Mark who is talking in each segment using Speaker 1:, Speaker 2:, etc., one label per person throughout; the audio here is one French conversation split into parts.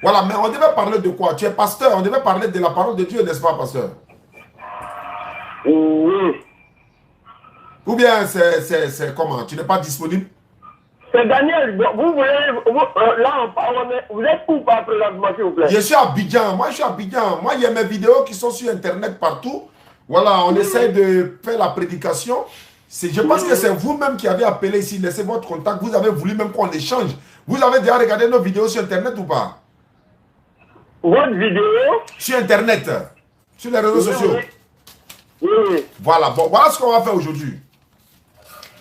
Speaker 1: Voilà, mais on devait parler de quoi? Tu es pasteur, on devait parler de la parole de Dieu, n'est-ce pas, pasteur?
Speaker 2: Oui.
Speaker 1: Ou bien c'est comment? Tu n'es pas disponible?
Speaker 2: C'est Daniel, vous voulez, là on parle, vous êtes où par présentement, s'il vous plaît?
Speaker 1: Je suis à Abidjan, moi je suis à Abidjan. Moi, il y a mes vidéos qui sont sur Internet partout. Voilà, on essaie de faire la prédication. Je pense que c'est vous-même qui avez appelé ici, laissez votre contact. Vous avez voulu même qu'on échange. Vous avez déjà regardé nos vidéos sur Internet ou pas?
Speaker 2: Votre vidéo?
Speaker 1: Sur Internet, sur les réseaux sociaux.
Speaker 2: Oui.
Speaker 1: Voilà, bon, voilà ce qu'on va faire aujourd'hui.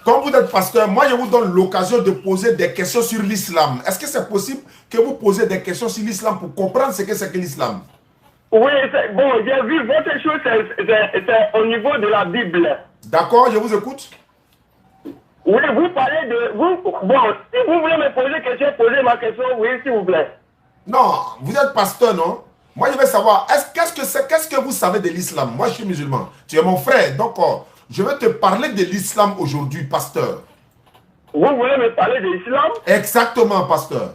Speaker 1: Comme vous êtes pasteur, moi je vous donne l'occasion de poser des questions sur l'islam. Est-ce que c'est possible que vous posez des questions sur l'islam pour comprendre ce que c'est que l'islam?
Speaker 2: Oui, bon, j'ai vu votre chose, c'est au niveau de la Bible.
Speaker 1: D'accord, je vous écoute.
Speaker 2: Oui, vous parlez de... bon, si vous voulez me poser question, posez ma question, oui, s'il vous plaît.
Speaker 1: Non, vous êtes pasteur, non? Moi, je veux savoir, qu'est-ce que vous savez de l'islam? Moi, je suis musulman. Tu es mon frère, donc je vais te parler de l'islam aujourd'hui, pasteur.
Speaker 2: Vous voulez me parler de l'islam?
Speaker 1: Exactement, pasteur.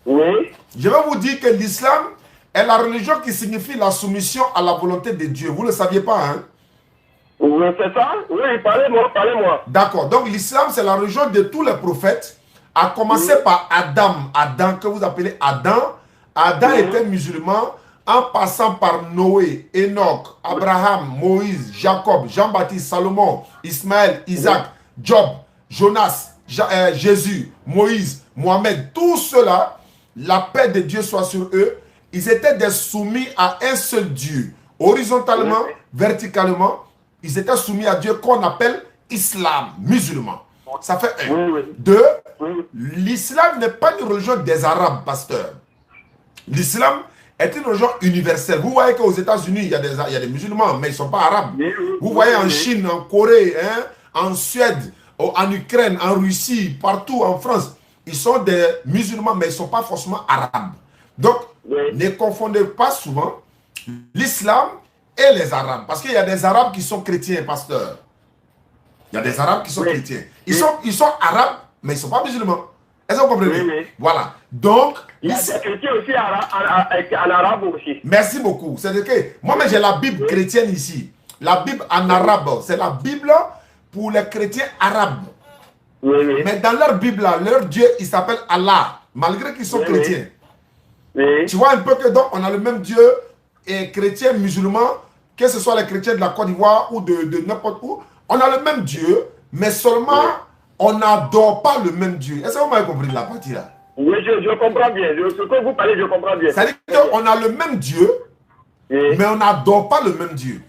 Speaker 2: Oui.
Speaker 1: Je vais vous dire que l'islam est la religion qui signifie la soumission à la volonté de Dieu. Vous ne le saviez pas, hein?
Speaker 2: Oui, c'est ça? Oui, parlez-moi, parlez-moi.
Speaker 1: D'accord, donc l'islam, c'est la religion de tous les prophètes, à commencer par Adam, que vous appelez Adam. Adam était musulman, en passant par Noé, Enoch, Abraham, Moïse, Jacob, Jean-Baptiste, Salomon, Ismaël, Isaac, Job, Jonas, Jésus, Moïse, Mohamed, tous ceux-là, la paix de Dieu soit sur eux, ils étaient des soumis à un seul Dieu, horizontalement, verticalement, ils étaient soumis à Dieu qu'on appelle islam, musulman. Ça fait un. Deux, l'islam n'est pas une religion des Arabes, pasteur. L'islam est une religion universelle. Vous voyez qu'aux États-Unis, il y a des musulmans, mais ils ne sont pas arabes. Vous voyez en Chine, en Corée, hein, en Suède, en Ukraine, en Russie, partout en France, ils sont des musulmans, mais ils ne sont pas forcément arabes. Donc, ne confondez pas souvent l'islam et les arabes. Parce qu'il y a des arabes qui sont chrétiens, pasteur. Il y a des arabes qui sont chrétiens. Ils sont arabes, mais ils ne sont pas musulmans. Est-ce que vous comprenez? Voilà. Donc,
Speaker 2: il y a des chrétiens aussi en arabe aussi.
Speaker 1: Merci beaucoup. C'est-à-dire que moi-même, j'ai la Bible chrétienne ici. La Bible en arabe, c'est la Bible pour les chrétiens arabes. Mais dans leur Bible, leur Dieu, il s'appelle Allah, malgré qu'ils sont chrétiens. Tu vois un peu que donc, on a le même Dieu, et chrétien, musulman, que ce soit les chrétiens de la Côte d'Ivoire ou de n'importe où, on a le même Dieu, mais seulement on n'adore pas le même Dieu. Est-ce que vous m'avez compris la partie là?
Speaker 2: Oui, je comprends bien. Ce que vous parlez, je comprends bien.
Speaker 1: C'est-à-dire qu'on a le même Dieu, mais on n'adore pas le même Dieu.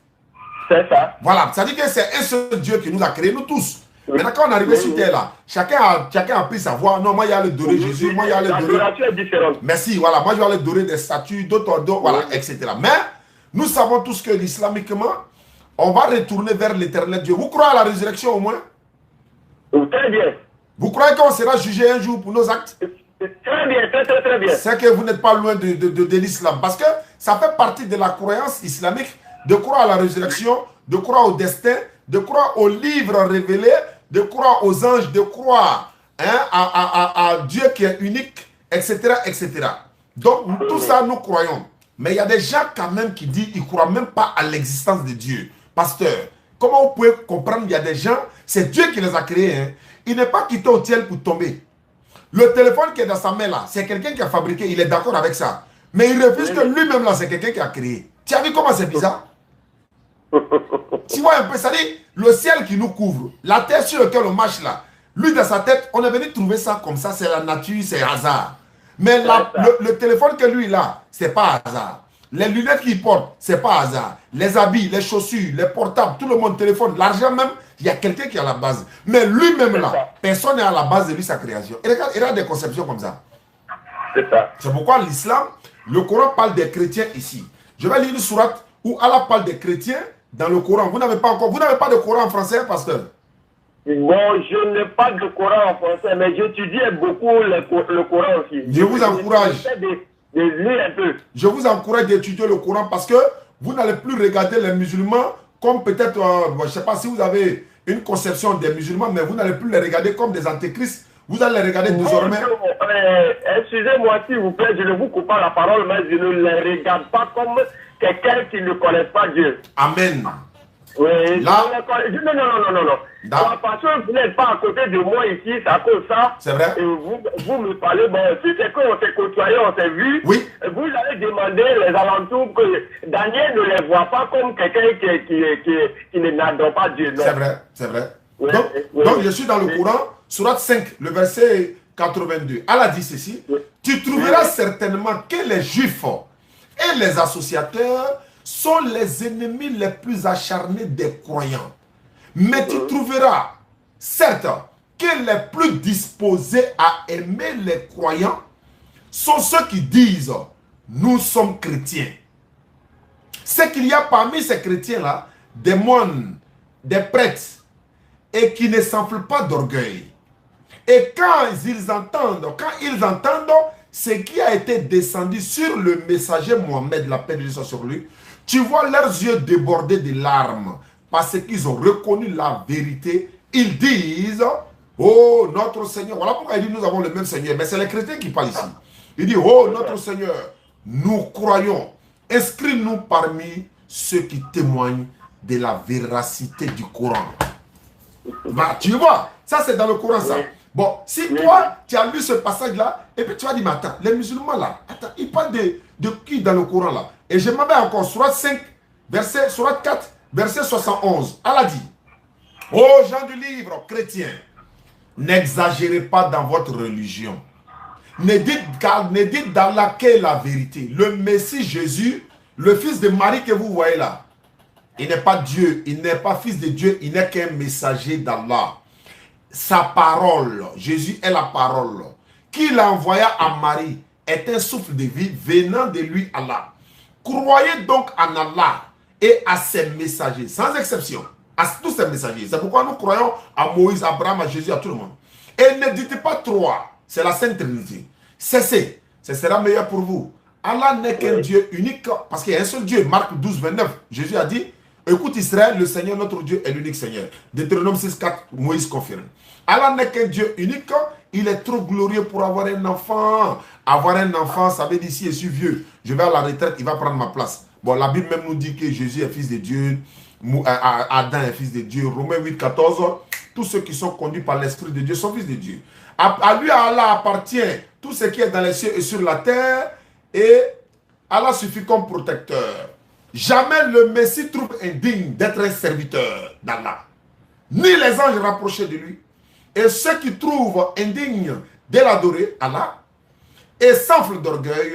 Speaker 2: C'est ça.
Speaker 1: Voilà, c'est-à-dire que c'est un seul Dieu qui nous a créés, nous tous. Maintenant, quand on est arrivé sur terre là, chacun a pris sa voie. Non, moi, il y a le doré Jésus, moi, il y a le doré.
Speaker 2: L'adoration est différente.
Speaker 1: Merci, voilà, moi, je vais aller dorer des statues, d'autres, voilà, etc. Mais nous savons tous que l'islamiquement, on va retourner vers l'éternel Dieu. Vous croyez à la résurrection au moins?
Speaker 2: Très bien.
Speaker 1: Vous croyez qu'on sera jugé un jour pour nos actes?
Speaker 2: Très bien, très bien.
Speaker 1: C'est que vous n'êtes pas loin de l'islam. Parce que ça fait partie de la croyance islamique de croire à la résurrection, de croire au destin, de croire aux livres révélés, de croire aux anges, de croire à Dieu qui est unique, etc., etc. Donc, tout ça, nous croyons. Mais il y a des gens quand même qui disent qu'ils ne croient même pas à l'existence de Dieu. Pasteur, comment vous pouvez comprendre qu'il y a des gens, c'est Dieu qui les a créés. Hein? Il n'est pas quitté au ciel pour tomber. Le téléphone qui est dans sa main là, c'est quelqu'un qui a fabriqué, il est d'accord avec ça. Mais il refuse que lui-même là, c'est quelqu'un qui a créé. Tu as vu comment c'est bizarre? Tu vois un peu, ça dit, le ciel qui nous couvre, la terre sur laquelle on marche là, lui dans sa tête, on est venu trouver ça comme ça, c'est la nature, c'est hasard. Mais le téléphone que lui il a, c'est pas hasard. Les lunettes qu'il porte, c'est pas hasard. Les habits, les chaussures, les portables, tout le monde téléphone, l'argent même, il y a quelqu'un qui est à la base. Mais lui-même là, personne n'est à la base de lui, sa création. Et regarde, il a des conceptions comme ça.
Speaker 2: C'est ça.
Speaker 1: C'est pourquoi l'islam, le Coran parle des chrétiens ici. Je vais lire une sourate où Allah parle des chrétiens dans le Coran. Vous n'avez pas de Coran en français, pasteur?
Speaker 2: Bon, je n'ai pas de Coran en français, mais j'étudie beaucoup le Coran aussi.
Speaker 1: Je vous encourage.
Speaker 2: De lire un peu.
Speaker 1: Je vous encourage d'étudier le Coran parce que vous n'allez plus regarder les musulmans comme peut-être, je ne sais pas si vous avez une conception des musulmans, mais vous n'allez plus les regarder comme des antéchrists. Vous allez les regarder désormais.
Speaker 2: Excusez-moi s'il vous plaît, je ne vous coupe pas la parole, mais je ne les regarde pas comme quelqu'un qui ne connaît pas Dieu.
Speaker 1: Amen.
Speaker 2: Oui,
Speaker 1: Là,
Speaker 2: non. Parce que vous n'êtes pas à côté de moi ici, c'est à cause de ça.
Speaker 1: C'est vrai.
Speaker 2: Et vous me parlez, bon, si c'est qu'on s'est côtoyé, on s'est vu,
Speaker 1: oui.
Speaker 2: Vous allez demander les alentours que Daniel ne les voit pas comme quelqu'un qui n'adore pas Dieu.
Speaker 1: C'est vrai, c'est vrai.
Speaker 2: Oui,
Speaker 1: donc, je suis dans le Coran, Sourate 5, le verset 82. Allah dit ceci, tu trouveras certainement que les Juifs et les associateurs sont les ennemis les plus acharnés des croyants. Mais tu trouveras, certes, que les plus disposés à aimer les croyants sont ceux qui disent « Nous sommes chrétiens ». C'est qu'il y a parmi ces chrétiens-là des moines, des prêtres, et qui ne s'enflent pas d'orgueil. Et quand ils entendent ce qui a été descendu sur le messager Mohammed, la paix de Dieu soit sur lui, tu vois leurs yeux déborder de larmes parce qu'ils ont reconnu la vérité. Ils disent, oh notre Seigneur, voilà pourquoi il dit nous avons le même Seigneur, mais c'est les chrétiens qui parlent ici. Il dit, oh notre Seigneur, nous croyons, inscris-nous parmi ceux qui témoignent de la véracité du Coran. Bah, tu vois, ça c'est dans le Coran ça. Bon, si toi, tu as lu ce passage-là, et puis tu vas dire, mais attends, les musulmans là, attends, ils parlent de qui dans le Coran là? Et je m'en vais encore, Sourate 5, Sourate 4, verset 71. Allah dit, ô gens du livre chrétien, n'exagérez pas dans votre religion. Ne dites d'Allah qu'est la vérité. Le Messie Jésus, le fils de Marie que vous voyez là, il n'est pas Dieu, il n'est pas fils de Dieu, il n'est qu'un messager d'Allah. Sa parole, Jésus est la parole, qu'il envoya à Marie, est un souffle de vie venant de lui, Allah. Croyez donc en Allah et à ses messagers, sans exception, à tous ces messagers. C'est pourquoi nous croyons à Moïse, à Abraham, à Jésus, à tout le monde. Et ne dites pas trois, c'est la Sainte Trinité. Cessez, ce sera meilleur pour vous. Allah n'est qu'un Dieu unique, parce qu'il y a un seul Dieu. Marc 12, 29, Jésus a dit, écoute Israël, le Seigneur notre Dieu est l'unique Seigneur. Deutéronome 6, 4, Moïse confirme. Allah n'est qu'un Dieu unique, il est trop glorieux pour avoir un enfant. Avoir un enfant, ça veut dire si je suis vieux, je vais à la retraite, il va prendre ma place. Bon, la Bible même nous dit que Jésus est fils de Dieu, Adam est fils de Dieu. Romains 8, 14, tous ceux qui sont conduits par l'Esprit de Dieu sont fils de Dieu. À lui, à Allah appartient tout ce qui est dans les cieux et sur la terre, et Allah suffit comme protecteur. Jamais le Messie trouve indigne d'être un serviteur d'Allah, ni les anges rapprochés de lui. Et ceux qui trouvent indigne de l'adorer, Allah, et s'enfle d'orgueil,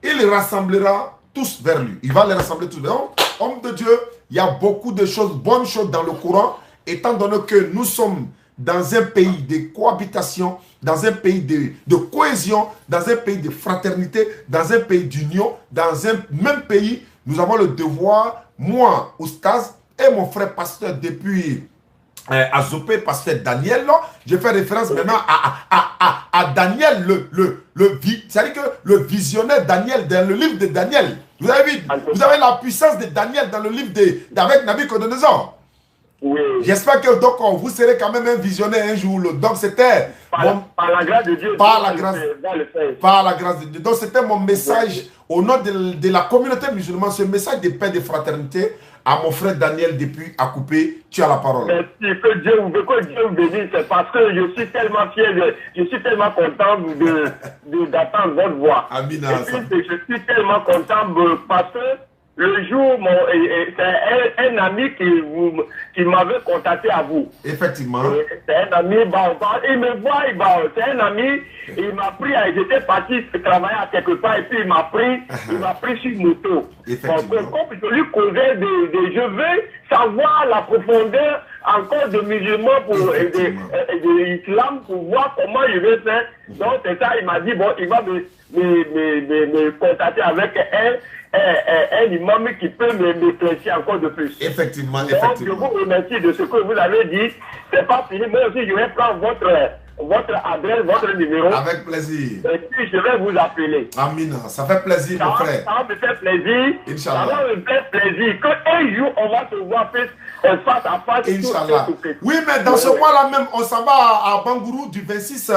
Speaker 1: il rassemblera tous vers lui. Il va les rassembler tous vers lui. Homme de Dieu, il y a beaucoup de choses, bonnes choses dans le Coran, étant donné que nous sommes dans un pays de cohabitation, dans un pays de cohésion, dans un pays de fraternité, dans un pays d'union, dans un même pays. Nous avons le devoir, moi, Oustaz, et mon frère pasteur depuis Azopé, pasteur Daniel, je fais référence maintenant à Daniel, c'est-à-dire que le visionnaire Daniel, dans le livre de Daniel. Vous avez vu, vous avez la puissance de Daniel dans le livre d'avec Nabucodonosor. Oui. J'espère que donc vous serez quand même un visionnaire un jour ou l'autre. Donc c'était
Speaker 2: par la grâce de Dieu.
Speaker 1: Par la grâce de Dieu. Donc c'était mon message au nom de la communauté musulmane, ce message de paix, de fraternité à mon frère Daniel depuis à couper. Tu as la parole.
Speaker 2: Merci, que Dieu vous bénisse. C'est parce que je suis tellement fier, je suis tellement content d'attendre votre voix.
Speaker 1: Amina.
Speaker 2: Je suis tellement content parce que le jour, c'est un ami qui m'avait contacté à vous.
Speaker 1: Effectivement.
Speaker 2: C'est un ami, il me voit, c'est un ami, il m'a pris, j'étais parti travailler à quelque part et puis il m'a pris sur moto.
Speaker 1: Effectivement.
Speaker 2: Comme je lui causais je veux savoir la profondeur encore de musulmans de l'islam pour voir comment je vais faire. Donc c'est ça, il m'a dit, bon, il va me contacter avec un imam qui peut m'éclaircir encore de plus.
Speaker 1: Effectivement,
Speaker 2: donc, je vous remercie de ce que vous avez dit. C'est pas fini. Moi aussi, je vais prendre votre adresse, votre numéro.
Speaker 1: Avec plaisir.
Speaker 2: Et puis je vais vous appeler.
Speaker 1: Amin. Ça fait plaisir, mon frère.
Speaker 2: Ça va me faire plaisir.
Speaker 1: Inch'Allah.
Speaker 2: Ça va me faire plaisir. Qu'un jour, on va se voir face à face.
Speaker 1: Inch'Allah. Oui, mais dans ce mois-là même, on s'en va à Bangourou du 26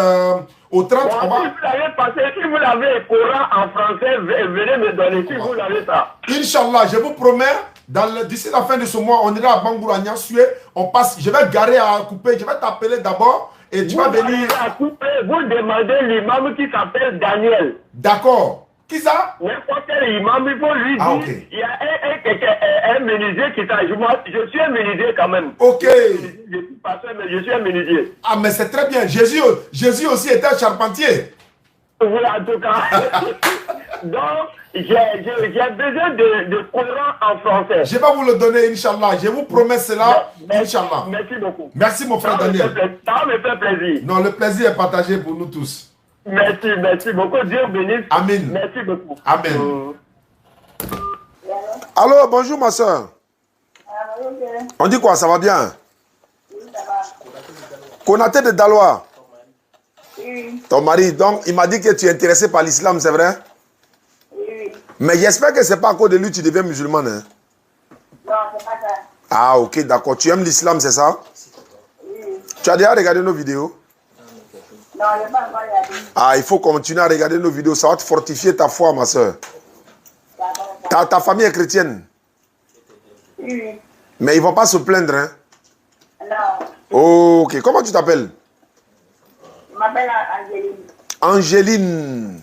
Speaker 1: au 30.
Speaker 2: Bon,
Speaker 1: on va...
Speaker 2: si vous l'avez passé, si vous l'avez le Coran en français, venez me donner si vous l'avez ça.
Speaker 1: Inch'Allah, je vous promets, d'ici la fin de ce mois, on ira à Bangourou, à Niansoué. On passe, je vais garer à couper, je vais t'appeler d'abord et tu vas venir.
Speaker 2: À couper, vous demandez l'imam qui s'appelle Daniel.
Speaker 1: D'accord. Qui ça?
Speaker 2: N'importe quel imam, il faut lui dire.
Speaker 1: Okay.
Speaker 2: Il y a un menuisier qui t'a. Je suis un menuisier quand même.
Speaker 1: Ok.
Speaker 2: Je suis pasteur, mais je suis un menuisier.
Speaker 1: Ah, mais c'est très bien. Jésus aussi était un charpentier.
Speaker 2: Oui, en tout cas. Donc, j'ai besoin de Coran en français.
Speaker 1: Je vais vous le donner, Inch'Allah. Je vous promets cela, Inch'Allah.
Speaker 2: Merci beaucoup.
Speaker 1: Merci, mon frère Daniel.
Speaker 2: Ça me fait plaisir.
Speaker 1: Non, le plaisir est partagé pour nous tous.
Speaker 2: Merci beaucoup. Dieu bénisse.
Speaker 1: Amen.
Speaker 2: Merci beaucoup.
Speaker 1: Amen. Allô, bonjour ma soeur. On dit quoi, ça va bien? Konaté de Daloa.
Speaker 3: Oui.
Speaker 1: Ton mari, donc il m'a dit que tu es intéressé par l'islam, c'est vrai?
Speaker 3: Oui.
Speaker 1: Mais j'espère que ce n'est pas à cause de lui que tu deviens musulmane. Hein?
Speaker 3: Non, c'est pas ça.
Speaker 1: Ah, ok, d'accord. Tu aimes l'islam, c'est ça?
Speaker 3: Oui.
Speaker 1: Tu as déjà regardé nos vidéos?
Speaker 3: Non, je n'ai pas encore regardé.
Speaker 1: Ah, il faut continuer à regarder nos vidéos. Ça va te fortifier ta foi, ma soeur. Ta famille est chrétienne?
Speaker 3: Oui.
Speaker 1: Mais ils ne vont pas se plaindre, hein?
Speaker 3: Non.
Speaker 1: Ok. Comment tu t'appelles?
Speaker 3: Je m'appelle Angéline.
Speaker 1: Angéline.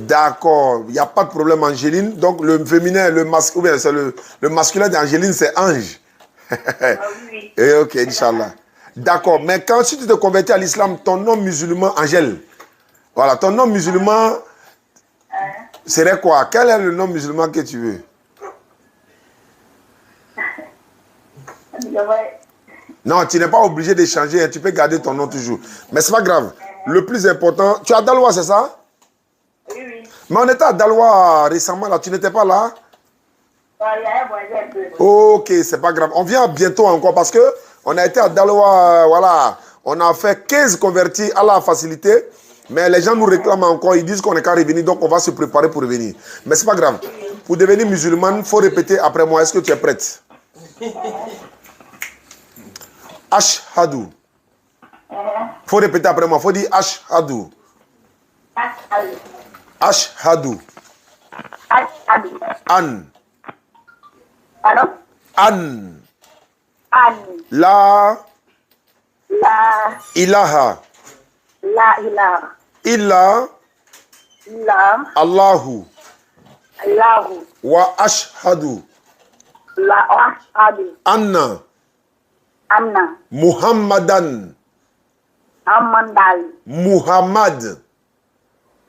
Speaker 1: D'accord. Il n'y a pas de problème, Angéline. Donc, le féminin, le masculin, c'est le masculin d'Angéline, c'est Ange.
Speaker 3: Oui.
Speaker 1: Et ok, Inch'Allah. D'accord. Mais quand si tu te convertis à l'islam, ton nom musulman, Angèle. Voilà, ton nom musulman serait quoi? Quel est le nom musulman que tu veux? Non, tu n'es pas obligé de changer. Tu peux garder ton nom toujours. Mais ce n'est pas grave. Le plus important, tu es à Daloa, c'est ça?
Speaker 3: Oui, oui.
Speaker 1: Mais on était à Daloa récemment, là. Tu n'étais pas là?
Speaker 3: Il y a un voisin un peu.
Speaker 1: Ok, c'est pas grave. On vient bientôt encore parce que on a été à Daloa, voilà. On a fait 15 convertis à la facilité. Mais les gens nous réclament encore. Ils disent qu'on est qu'à revenir. Donc on va se préparer pour revenir. Mais c'est pas grave. Pour devenir musulmane, il faut répéter après moi. Est-ce que tu es prête? Ashhadu. Faut répéter après moi. Faut dire Ashhadu. Ashhadu. An.
Speaker 3: Pardon?
Speaker 1: An.
Speaker 3: An.
Speaker 1: La.
Speaker 3: La.
Speaker 1: Ilaha.
Speaker 3: La ilaha.
Speaker 1: Illa.
Speaker 3: La.
Speaker 1: Allahu.
Speaker 3: Allahu.
Speaker 1: Wa ashhadu.
Speaker 3: La ashhadu.
Speaker 1: Anna.
Speaker 3: Anna.
Speaker 1: Muhammadan.
Speaker 3: Amandali.
Speaker 1: Muhammad.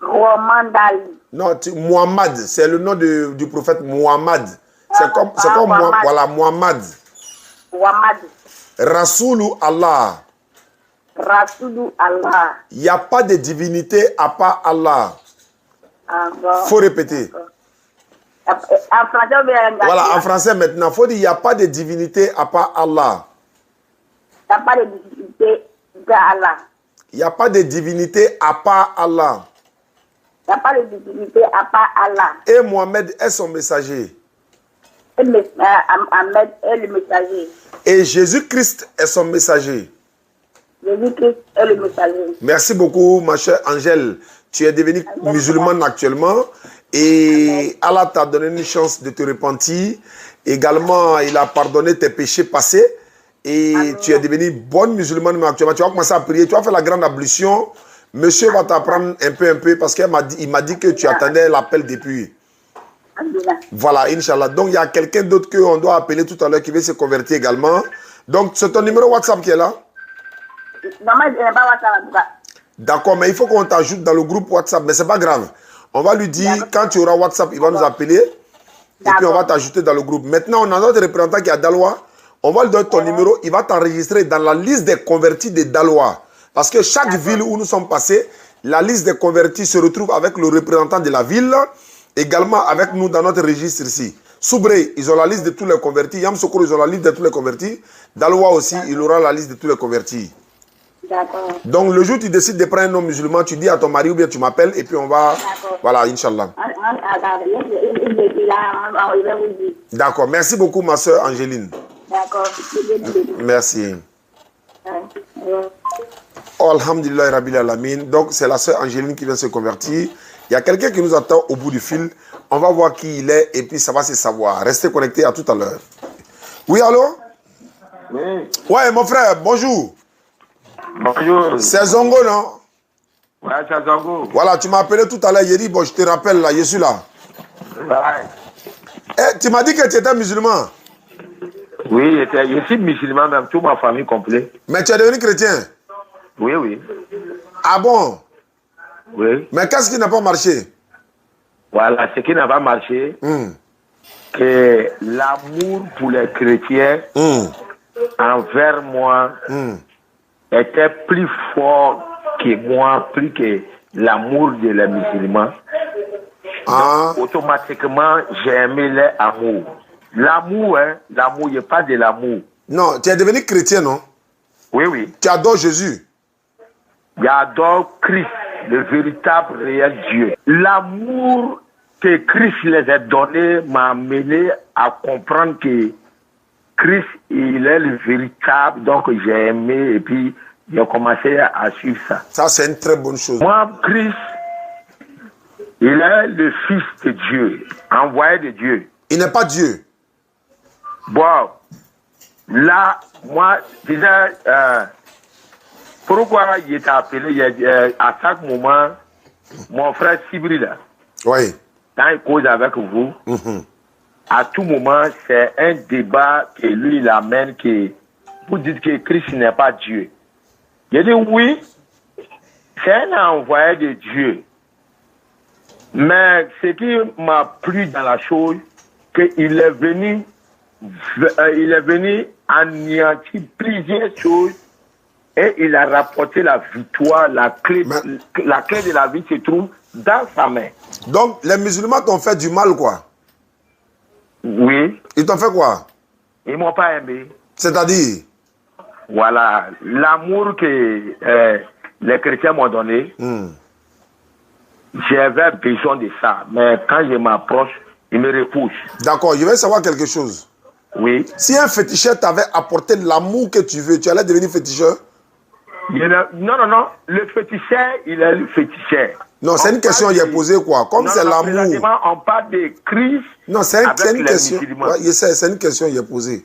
Speaker 3: Romandali.
Speaker 1: Non, Muhammad, c'est le nom du prophète Muhammad. C'est comme
Speaker 3: Muhammad.
Speaker 1: Voilà, Muhammad.
Speaker 3: Muhammad.
Speaker 1: Rasoulou Allah.
Speaker 3: Rasoulou Allah.
Speaker 1: Il n'y a pas de divinité à part Allah.
Speaker 3: Il
Speaker 1: Faut répéter.
Speaker 3: En français,
Speaker 1: Voilà, en français maintenant. Faut dire il n'y a pas de divinité à part Allah.
Speaker 3: Il n'y a pas de divinité d'Allah.
Speaker 1: Il n'y a pas de divinité à part Allah.
Speaker 3: Il n'y a pas de divinité à part Allah.
Speaker 1: Et Mohamed est son messager.
Speaker 3: Ahmed est le messager.
Speaker 1: Et Jésus-Christ est son messager.
Speaker 3: Jésus-Christ est le messager.
Speaker 1: Merci beaucoup, ma chère Angèle. Tu es devenue musulmane actuellement. Et Allah t'a donné une chance de te repentir. Également, il a pardonné tes péchés passés. Et tu es devenue bonne musulmane, mais actuellement, tu vas commencer à prier. Tu vas faire la grande ablution. Monsieur va t'apprendre un peu parce qu'il m'a dit que tu attendais l'appel depuis. Voilà, Inch'Allah. Donc, il y a quelqu'un d'autre qu'on doit appeler tout à l'heure qui veut se convertir également. Donc, c'est ton numéro WhatsApp qui est là?
Speaker 3: Non, je n'ai pas WhatsApp.
Speaker 1: D'accord, mais il faut qu'on t'ajoute dans le groupe WhatsApp. Mais ce n'est pas grave. On va lui dire, quand tu auras WhatsApp, il va nous appeler. Et puis, on va t'ajouter dans le groupe. Maintenant, on a notre représentant qui est à Daloa. On va lui donner ton numéro. Il va t'enregistrer dans la liste des convertis de Daloa. Parce que chaque ville où nous sommes passés, la liste des convertis se retrouve avec le représentant de la ville, également avec nous dans notre registre ici. Soubré, ils ont la liste de tous les convertis. Yamsokoro, ils ont la liste de tous les convertis. Daloa aussi, il aura la liste de tous les convertis.
Speaker 3: D'accord.
Speaker 1: Donc, le jour où tu décides de prendre un nom musulman, tu dis à ton mari ou bien tu m'appelles et puis on va...
Speaker 3: D'accord.
Speaker 1: Voilà, Inch'Allah.
Speaker 3: Il va vous dire.
Speaker 1: D'accord. Merci beaucoup, ma soeur Angéline.
Speaker 3: D'accord.
Speaker 1: Merci. Oh, alhamdulillah, Rabbil Alamin. Donc, c'est la soeur Angéline qui vient se convertir. Il y a quelqu'un qui nous attend au bout du fil. On va voir qui il est et puis ça va se savoir. Restez connectés, à tout à l'heure. Oui, allô?
Speaker 2: Oui.
Speaker 1: Ouais, mon frère, bonjour.
Speaker 2: Bonjour.
Speaker 1: C'est Zongo, non?
Speaker 2: Ouais, c'est Zongo.
Speaker 1: Voilà, tu m'as appelé tout à l'heure. J'ai dit, bon, je te rappelle, là, je suis là.
Speaker 2: Ouais.
Speaker 1: Eh, tu m'as dit que tu étais musulman.
Speaker 2: Oui, je suis musulman, même toute ma famille complète.
Speaker 1: Mais tu es devenu chrétien.
Speaker 2: Oui, oui.
Speaker 1: Ah bon?
Speaker 2: Oui.
Speaker 1: Mais qu'est-ce qui n'a pas marché?
Speaker 2: Voilà, ce qui n'a pas marché, que l'amour pour les chrétiens envers moi était plus fort que moi, plus que l'amour de les musulmans.
Speaker 1: Ah.
Speaker 2: Donc, automatiquement, j'ai aimé l'amour. L'amour, hein, l'amour, il n'y a pas de l'amour.
Speaker 1: Non, tu es devenu chrétien, non?
Speaker 2: Oui, oui.
Speaker 1: Tu adores Jésus.
Speaker 2: J'adore Christ, le véritable réel Dieu. L'amour que Christ les a donné m'a amené à comprendre que Christ, il est le véritable. Donc, j'ai aimé et puis j'ai commencé à suivre ça.
Speaker 1: Ça, c'est une très bonne chose.
Speaker 2: Moi, Christ, il est le Fils de Dieu, envoyé de Dieu.
Speaker 1: Il n'est pas Dieu.
Speaker 2: Bon, là, moi, déjà, pourquoi il est appelé à chaque moment, mon frère Sibri, là,
Speaker 1: Oui.
Speaker 2: quand il cause avec vous, à tout moment, c'est un débat que lui, il amène, que vous dites que Christ n'est pas Dieu. Il dit oui, c'est un envoyé de Dieu. Mais ce qui m'a plu dans la chose, qu'il est venu anéantir plusieurs choses et il a rapporté la victoire, la clé de la vie se trouve dans sa main.
Speaker 1: Donc, les musulmans t'ont fait du mal, quoi?
Speaker 2: Oui.
Speaker 1: Ils t'ont fait quoi?
Speaker 2: Ils ne m'ont pas aimé.
Speaker 1: C'est-à-dire?
Speaker 2: Voilà. L'amour que les chrétiens m'ont donné, j'avais besoin de ça. Mais quand je m'approche, ils me repoussent.
Speaker 1: D'accord, je vais savoir quelque chose.
Speaker 2: Oui.
Speaker 1: Si un féticheur t'avait apporté l'amour que tu veux, tu allais devenir féticheur?
Speaker 2: Non. Le féticheur, il est le féticheur.
Speaker 1: Non, c'est une question que j'ai posée, quoi. Comme c'est l'amour.
Speaker 2: On parle de Christ.
Speaker 1: Non, c'est une question. Ouais, je sais, c'est une question que j'ai posée.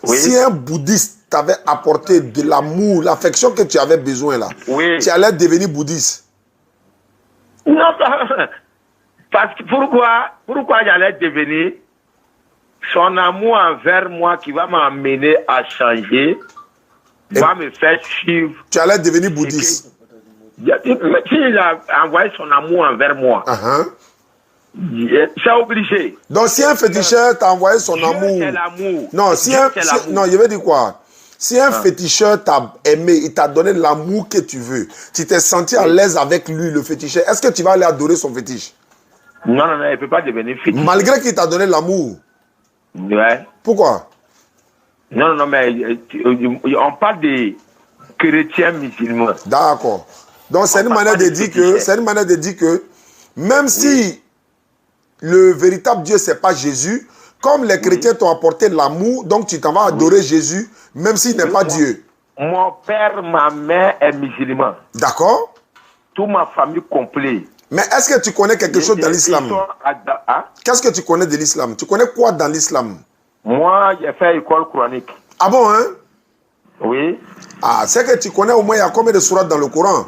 Speaker 1: Oui. Si un bouddhiste t'avait apporté de l'amour, l'affection que tu avais besoin, là, tu allais devenir bouddhiste?
Speaker 2: Non, parce que pourquoi j'allais devenir son amour envers moi qui va m'amener à changer, va me faire suivre.
Speaker 1: Tu allais devenir bouddhiste.
Speaker 2: S'il a envoyé son amour envers moi, c'est obligé.
Speaker 1: Donc si un féticheur t'a envoyé son amour.
Speaker 2: C'est l'amour.
Speaker 1: Non, non, je vais dire quoi? Si un féticheur t'a aimé, il t'a donné l'amour que tu veux, tu t'es senti à l'aise avec lui, le féticheur, est-ce que tu vas aller adorer son fétiche?
Speaker 2: Non, il ne peut pas devenir féticheur.
Speaker 1: Malgré qu'il t'a donné l'amour.
Speaker 2: Ouais.
Speaker 1: Pourquoi?
Speaker 2: Non, mais on parle des chrétiens musulmans.
Speaker 1: D'accord. Donc c'est une manière de dire que, même si le véritable Dieu c'est pas Jésus, comme les chrétiens t'ont apporté l'amour, donc tu t'en vas adorer Jésus, même s'il n'est pas Dieu.
Speaker 2: Mon père, ma mère est musulman.
Speaker 1: D'accord.
Speaker 2: Toute ma famille complète.
Speaker 1: Mais est-ce que tu connais quelque chose dans l'islam? Qu'est-ce que tu connais de l'islam? Tu connais quoi dans l'islam?
Speaker 2: Moi, j'ai fait école coranique.
Speaker 1: Ah bon, hein?
Speaker 2: Oui.
Speaker 1: Ah, c'est que tu connais au moins il y a combien de sourates dans le Coran?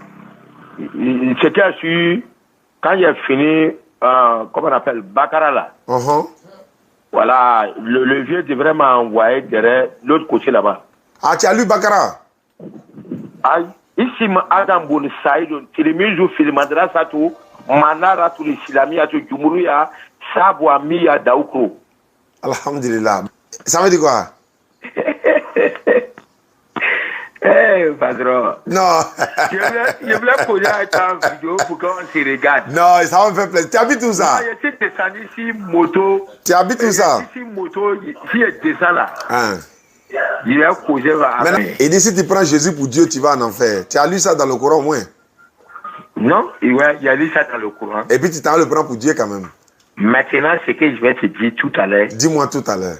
Speaker 2: Ce que je suis, quand j'ai fini, comment on appelle, Bakara là. Voilà, le vieux devrait m'envoyer derrière l'autre côté là-bas.
Speaker 1: Ah, tu as lu Bakara?
Speaker 2: Aïe, ici, Adam Boun Saïd, tu le mets au film, Madrasa tout, Manara tout, les Silami, à tout, Jumuria, Sabwa, Miya, Daoukro.
Speaker 1: Alhamdulillah. Ça veut dire quoi?
Speaker 2: Eh, patron.
Speaker 1: Non.
Speaker 2: Je voulais poser un vidéo pour qu'on se regarde.
Speaker 1: Non, ça me fait plaisir. Tu habites où ça?
Speaker 2: Je suis descendu ici, moto.
Speaker 1: Tu habites où ça?
Speaker 2: Ici, moto, ici, je descends là. Il a causé
Speaker 1: Maintenant, il dit si tu prends Jésus pour Dieu, tu vas en enfer. Tu as lu ça dans le Coran au moins?
Speaker 2: Non, il a lu ça dans le Coran.
Speaker 1: Et puis tu t'en le prends pour Dieu quand même.
Speaker 2: Maintenant, ce que je vais te dire tout à l'heure.
Speaker 1: Dis-moi tout à l'heure.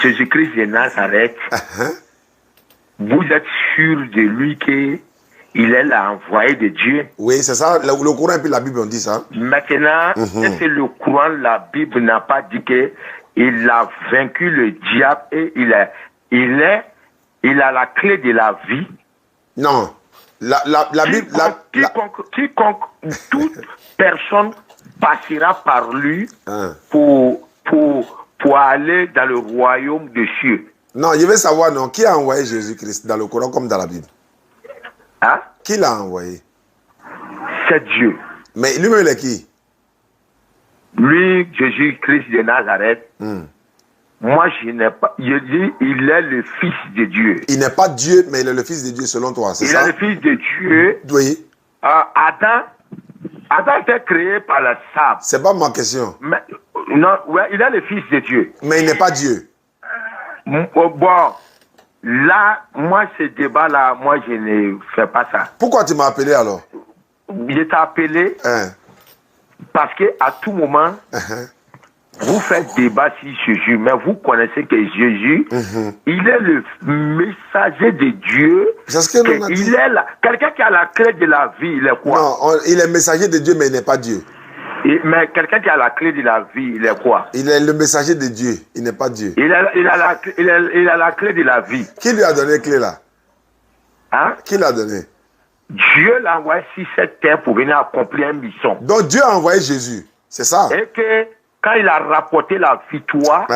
Speaker 2: Jésus-Christ de Nazareth, vous êtes sûr de lui qu'il est l'envoyé de Dieu?
Speaker 1: Oui, c'est ça. Le Coran et puis la Bible ont dit ça.
Speaker 2: Maintenant, est-ce que le Coran, la Bible n'a pas dit qu'il a vaincu le diable et il a la clé de la vie?
Speaker 1: Non. La Bible...
Speaker 2: Quiconque, toute personne passera par lui pour aller dans le royaume des cieux.
Speaker 1: Non, je veux savoir, non, qui a envoyé Jésus-Christ dans le Coran comme dans la Bible?
Speaker 2: Hein?
Speaker 1: Qui l'a envoyé?
Speaker 2: C'est Dieu.
Speaker 1: Mais lui-même, il est qui?
Speaker 2: Lui, Jésus-Christ de Nazareth, moi, je n'ai pas... Je dis, il est le Fils de Dieu.
Speaker 1: Il n'est pas Dieu, mais il est le Fils de Dieu, selon toi, c'est ça?
Speaker 2: Il est le Fils de Dieu.
Speaker 1: Oui.
Speaker 2: Adam était créé par le sable.
Speaker 1: C'est pas ma question.
Speaker 2: Mais, non, ouais, il est le Fils de Dieu.
Speaker 1: Mais il n'est pas Dieu.
Speaker 2: Bon, là, moi, ce débat-là, moi, je ne fais pas ça.
Speaker 1: Pourquoi tu m'as appelé alors?
Speaker 2: Je t'ai appelé parce qu'à tout moment, vous faites débat sur Jésus, mais vous connaissez que Jésus, il est le messager de Dieu.
Speaker 1: C'est ce que l'on a dit.
Speaker 2: Il est là. Quelqu'un qui a la clé de la vie, il est quoi?
Speaker 1: Non, il est messager de Dieu, mais il n'est pas Dieu.
Speaker 2: Mais quelqu'un qui a la clé de la vie, il est quoi? Il
Speaker 1: est le messager de Dieu, il n'est pas Dieu.
Speaker 2: Il a la clé de la vie.
Speaker 1: Qui lui a donné la clé là?
Speaker 2: Hein?
Speaker 1: Qui l'a donné?
Speaker 2: Dieu l'a envoyé sur cette terre pour venir accomplir une mission.
Speaker 1: Donc Dieu a envoyé Jésus, c'est ça?
Speaker 2: Et que quand il a rapporté la victoire,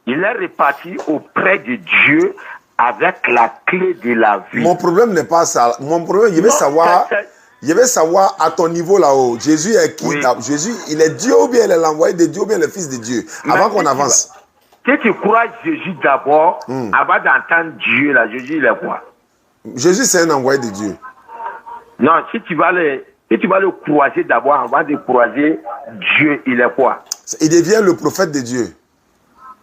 Speaker 2: il est reparti auprès de Dieu avec la clé de la vie.
Speaker 1: Mon problème n'est pas ça. Mon problème, je veux savoir à ton niveau là-haut, Jésus est qui? Jésus, il est Dieu ou bien il est l'envoyé de Dieu ou bien le Fils de Dieu? Avant qu'on avance.
Speaker 2: Si tu crois Jésus d'abord, avant d'entendre Dieu là, Jésus il est quoi?
Speaker 1: Jésus c'est un envoyé de Dieu.
Speaker 2: Non, si tu vas le croiser d'abord avant de croiser Dieu, il est quoi?
Speaker 1: Il devient le prophète de Dieu.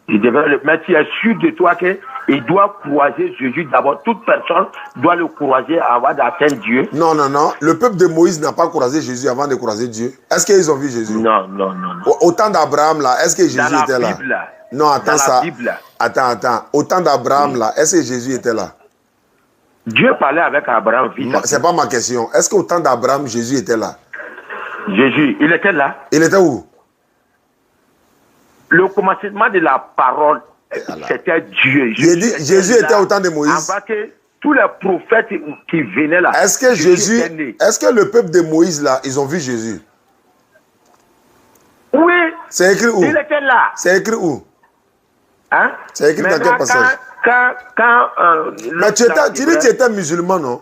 Speaker 2: Mais tu es sûr de toi qu'il doit croiser Jésus d'abord. Toute personne doit le croiser avant d'atteindre Dieu.
Speaker 1: Non, non, non. Le peuple de Moïse n'a pas croisé Jésus avant de croiser Dieu. Est-ce qu'ils ont vu Jésus?
Speaker 2: Non, non, non.
Speaker 1: Au temps d'Abraham, là, est-ce que Jésus était là?
Speaker 2: Bible, là?
Speaker 1: Non, attends ça.
Speaker 2: Bible.
Speaker 1: Attends. Au temps d'Abraham, là, est-ce que Jésus était là?
Speaker 2: Dieu parlait avec Abraham.
Speaker 1: C'est pas ma question. Est-ce qu'au temps d'Abraham, Jésus était là?
Speaker 2: Jésus, il était là.
Speaker 1: Il était où?
Speaker 2: Le commencement de la parole, c'était Dieu.
Speaker 1: Jésus était au temps de Moïse.
Speaker 2: Avec tous les prophètes qui venaient là.
Speaker 1: Est-ce que le peuple de Moïse là, ils ont vu Jésus?
Speaker 2: Oui.
Speaker 1: C'est écrit où?
Speaker 2: Il était là.
Speaker 1: C'est écrit où?
Speaker 2: Hein?
Speaker 1: C'est écrit dans quel passage? Mais tu dis que tu étais musulman, non?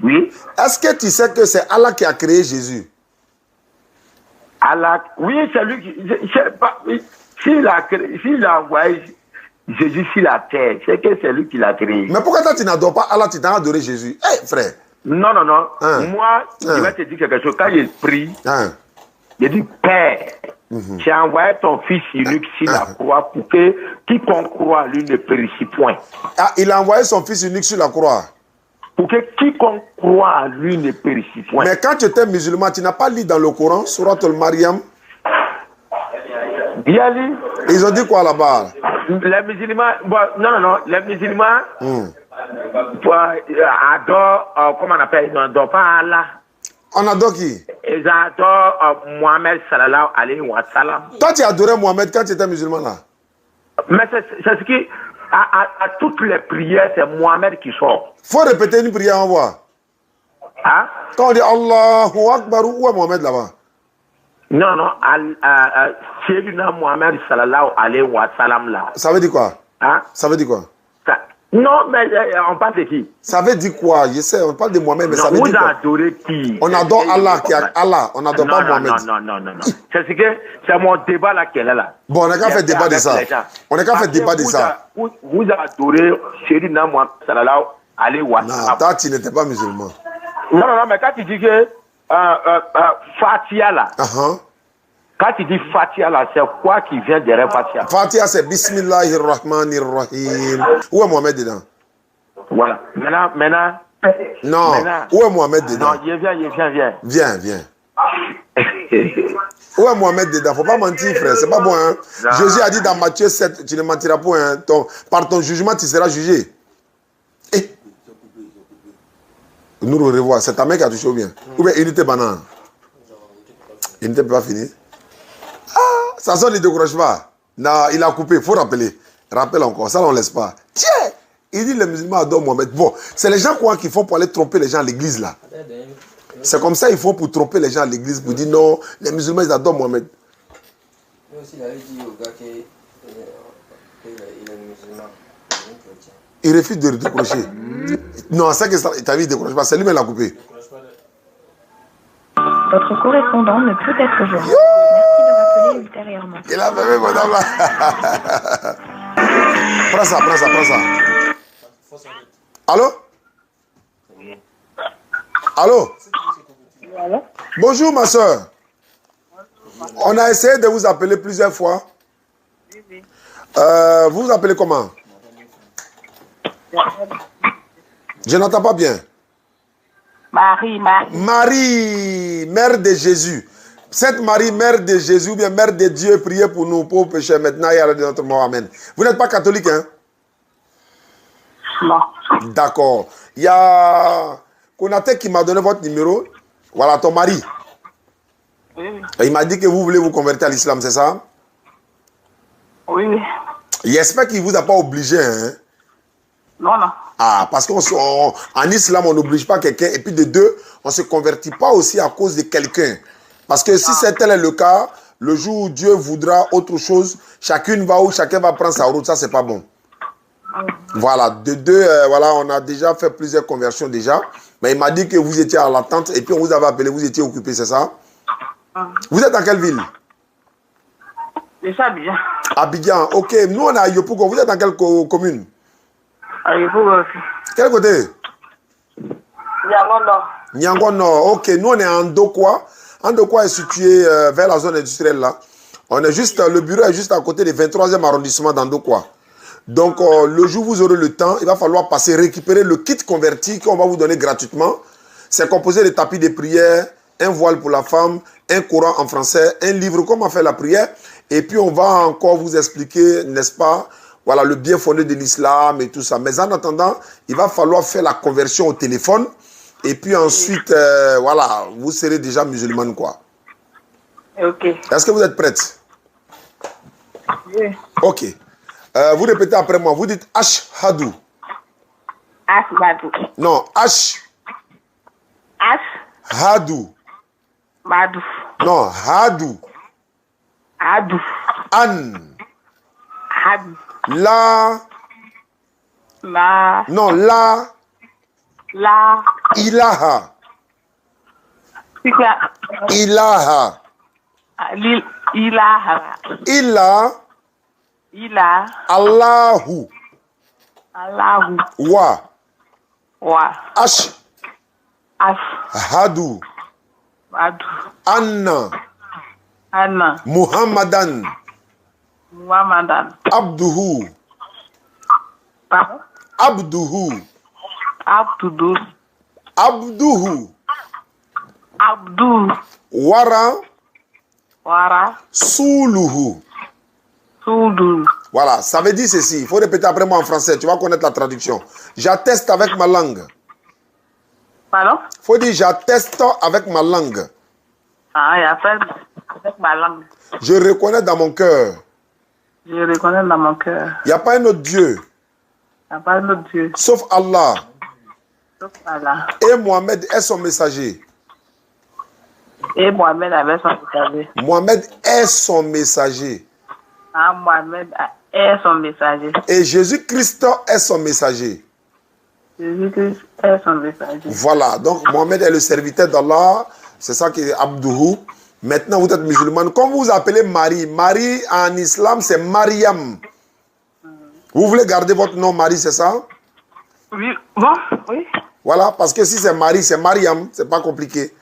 Speaker 2: Oui.
Speaker 1: Est-ce que tu sais que c'est Allah qui a créé Jésus?
Speaker 2: Allah, oui, c'est lui qui... S'il a envoyé Jésus sur la terre, c'est que c'est lui qui l'a créé.
Speaker 1: Mais pourquoi toi tu n'adores pas Allah, tu t'as adoré Jésus? Eh, frère.
Speaker 2: Non. Moi, je vais te dire quelque chose. Quand il prie, il dit, Père, tu as envoyé ton fils unique sur la croix pour que quiconque croit à lui ne périsse point.
Speaker 1: Ah, il a envoyé son fils unique sur la croix.
Speaker 2: Pour que quiconque croit à lui ne périsse point.
Speaker 1: Mais quand tu étais musulman, tu n'as pas lu dans le Coran, Surat al-Maryam?
Speaker 2: Bien lu.
Speaker 1: Ils ont dit quoi là-bas?
Speaker 2: Les musulmans, non, les musulmans adorent, comment on appelle, ils n'adorent pas Allah.
Speaker 1: On adore qui?
Speaker 2: Ils adorent Mohamed sallallahu alayhi wa sallam.
Speaker 1: Toi, tu adorais Mohamed quand tu étais musulman là?
Speaker 2: Mais c'est ce qui, à toutes les prières, c'est Mohamed qui sort.
Speaker 1: Faut répéter une prière, on voit.
Speaker 2: Hein?
Speaker 1: Quand on dit Allahu Akbar, où est Mohamed là-bas?
Speaker 2: Non, Sayyidina Mohamed sallallahu alayhi wa sallam là.
Speaker 1: Ça veut dire quoi?
Speaker 2: Hein?
Speaker 1: Ça veut dire quoi?
Speaker 2: Non, mais on parle de qui?
Speaker 1: Ça veut dire quoi? Je sais, on parle de Mohamed, mais ça veut dire quoi?
Speaker 2: Vous adorez qui?
Speaker 1: On adore Allah, on n'adore pas Mohamed.
Speaker 2: Non. C'est mon débat là qu'elle est là.
Speaker 1: Bon, on n'a qu'à faire débat de ça. On n'a qu'à faire débat de ça.
Speaker 2: Vous adorez Sayyidina Mohamed sallallahu alayhi wa sallam.
Speaker 1: Non, toi, tu n'étais pas musulman.
Speaker 2: Non, mais quand tu dis que Fatia là, Quand tu dis Fatia là, c'est quoi qui vient derrière Fatia?
Speaker 1: Fatia, c'est Bismillahirrahmanirrahim. Où est Mohamed dedans?
Speaker 2: Voilà. Maintenant.
Speaker 1: Non.
Speaker 2: Maintenant,
Speaker 1: où est Mohamed dedans?
Speaker 2: Non, viens.
Speaker 1: Viens. Où est Mohamed dedans? Faut pas mentir, frère. C'est pas bon, hein? Jésus a dit dans Matthieu 7, tu ne mentiras pas, hein? Par ton jugement, tu seras jugé. Et nous le revois. C'est ta mère qui a touché ou bien? Ou bien unité banane? Unité peut pas finir. Ah, ça sonne, il ne décourage pas. Non, il a coupé. Il faut rappeler. Rappelle encore. Ça, on ne laisse pas. Tiens! Il dit les musulmans adorent Mohamed. Bon, c'est les gens quoi qu'ils font pour aller tromper les gens à l'église là. C'est comme ça ils font pour tromper les gens à l'église, pour dire non, les musulmans ils adorent Mohamed.
Speaker 4: Lui aussi, il avait dit au gars qu'il est musulman.
Speaker 1: Il refuse de décrocher. Non, c'est que ça, t'as vu, il ne décroche pas. C'est lui-même qui l'a coupé.
Speaker 5: Votre correspondant ne peut être joint. Merci de rappeler ultérieurement.
Speaker 1: Il a fait madame là. Prends ça. Allô? Allô? Bonjour ma soeur. On a essayé de vous appeler plusieurs fois. Vous vous appelez comment? Je n'entends pas bien.
Speaker 3: Marie.
Speaker 1: Marie, mère de Jésus. Sainte Marie, mère de Jésus, ou bien mère de Dieu, priez pour nous, pauvres pécheurs, maintenant et à l'heure de notre mort. Amen. Vous n'êtes pas catholique, hein?
Speaker 3: Non.
Speaker 1: D'accord. Il y a Konaté qui m'a donné votre numéro. Voilà, ton mari.
Speaker 3: Oui.
Speaker 1: Il m'a dit que vous voulez vous convertir à l'islam, c'est ça?
Speaker 3: Oui.
Speaker 1: J'espère qu'il ne vous a pas obligé, hein?
Speaker 3: Non.
Speaker 1: Ah, parce qu'en islam, on n'oblige pas quelqu'un. Et puis de deux, on ne se convertit pas aussi à cause de quelqu'un. Parce que si tel est le cas, le jour où Dieu voudra autre chose, chacune va où chacun va prendre sa route. Ça, c'est pas bon. Voilà. De deux, voilà, on a déjà fait plusieurs conversions déjà. Mais il m'a dit que vous étiez à l'attente et puis on vous avait appelé, vous étiez occupé, c'est ça? Vous êtes dans quelle ville?
Speaker 3: C'est ça, bien.
Speaker 1: Abidjan. Ok. Nous, on est à Yopougon. Vous êtes dans quelle commune? Quel côté? Nyango Nord. Ok, nous on est en Ndokwa. Ndokwa est situé vers la zone industrielle là. Le bureau est juste à côté du 23e arrondissement d'Ndokwa. Donc le jour où vous aurez le temps, il va falloir passer récupérer le kit converti qu'on va vous donner gratuitement. C'est composé de tapis de prière, un voile pour la femme, un Coran en français, un livre comment faire la prière. Et puis on va encore vous expliquer, n'est-ce pas, voilà, le bien fondé de l'islam et tout ça. Mais en attendant, il va falloir faire la conversion au téléphone. Et puis ensuite, voilà, vous serez déjà musulmane, quoi.
Speaker 3: Ok.
Speaker 1: Est-ce que vous êtes prête?
Speaker 3: Oui.
Speaker 1: Ok. Vous répétez après moi. Vous dites Ashhadu.
Speaker 3: Ashhadu.
Speaker 1: Non, Hadu.
Speaker 3: Badu.
Speaker 1: Non, Hadu.
Speaker 3: Adu.
Speaker 1: An.
Speaker 3: Adu.
Speaker 1: La.
Speaker 3: La.
Speaker 1: Non, la. Ilaha. Ilaha.
Speaker 3: Ilaha.
Speaker 1: Illa. Allahu. Wa. Hadu.
Speaker 3: Badu.
Speaker 1: Anna. Muhammadan. Abduhu.
Speaker 3: Pardon?
Speaker 1: Abduhu. Wara. Suluhu. Voilà, ça veut dire ceci. Il faut répéter après moi en français. Tu vas connaître la traduction. J'atteste avec ma langue.
Speaker 3: Pardon?
Speaker 1: Il faut dire j'atteste avec ma langue.
Speaker 3: Ah, il appelle avec ma langue.
Speaker 1: Je reconnais dans mon cœur.
Speaker 3: Je reconnais dans mon cœur.
Speaker 1: Il n'y a pas un autre Dieu.
Speaker 3: Il n'y a pas un autre Dieu.
Speaker 1: Sauf Allah.
Speaker 3: Sauf Allah.
Speaker 1: Et Mohamed est son messager.
Speaker 3: Et Mohamed avait son messager.
Speaker 1: Mohamed est son messager.
Speaker 3: Ah, Mohamed est son messager.
Speaker 1: Et Jésus-Christ est son messager.
Speaker 3: Jésus-Christ est son messager.
Speaker 1: Voilà, donc Mohamed est le serviteur d'Allah. C'est ça qui est Abduhu. Maintenant, vous êtes musulmane. Comme vous vous appelez Marie. Marie en islam, c'est Mariam. Vous voulez garder votre nom Marie, c'est ça?
Speaker 3: Oui, bon, oui.
Speaker 1: Voilà, parce que si c'est Marie, c'est Mariam. C'est pas compliqué.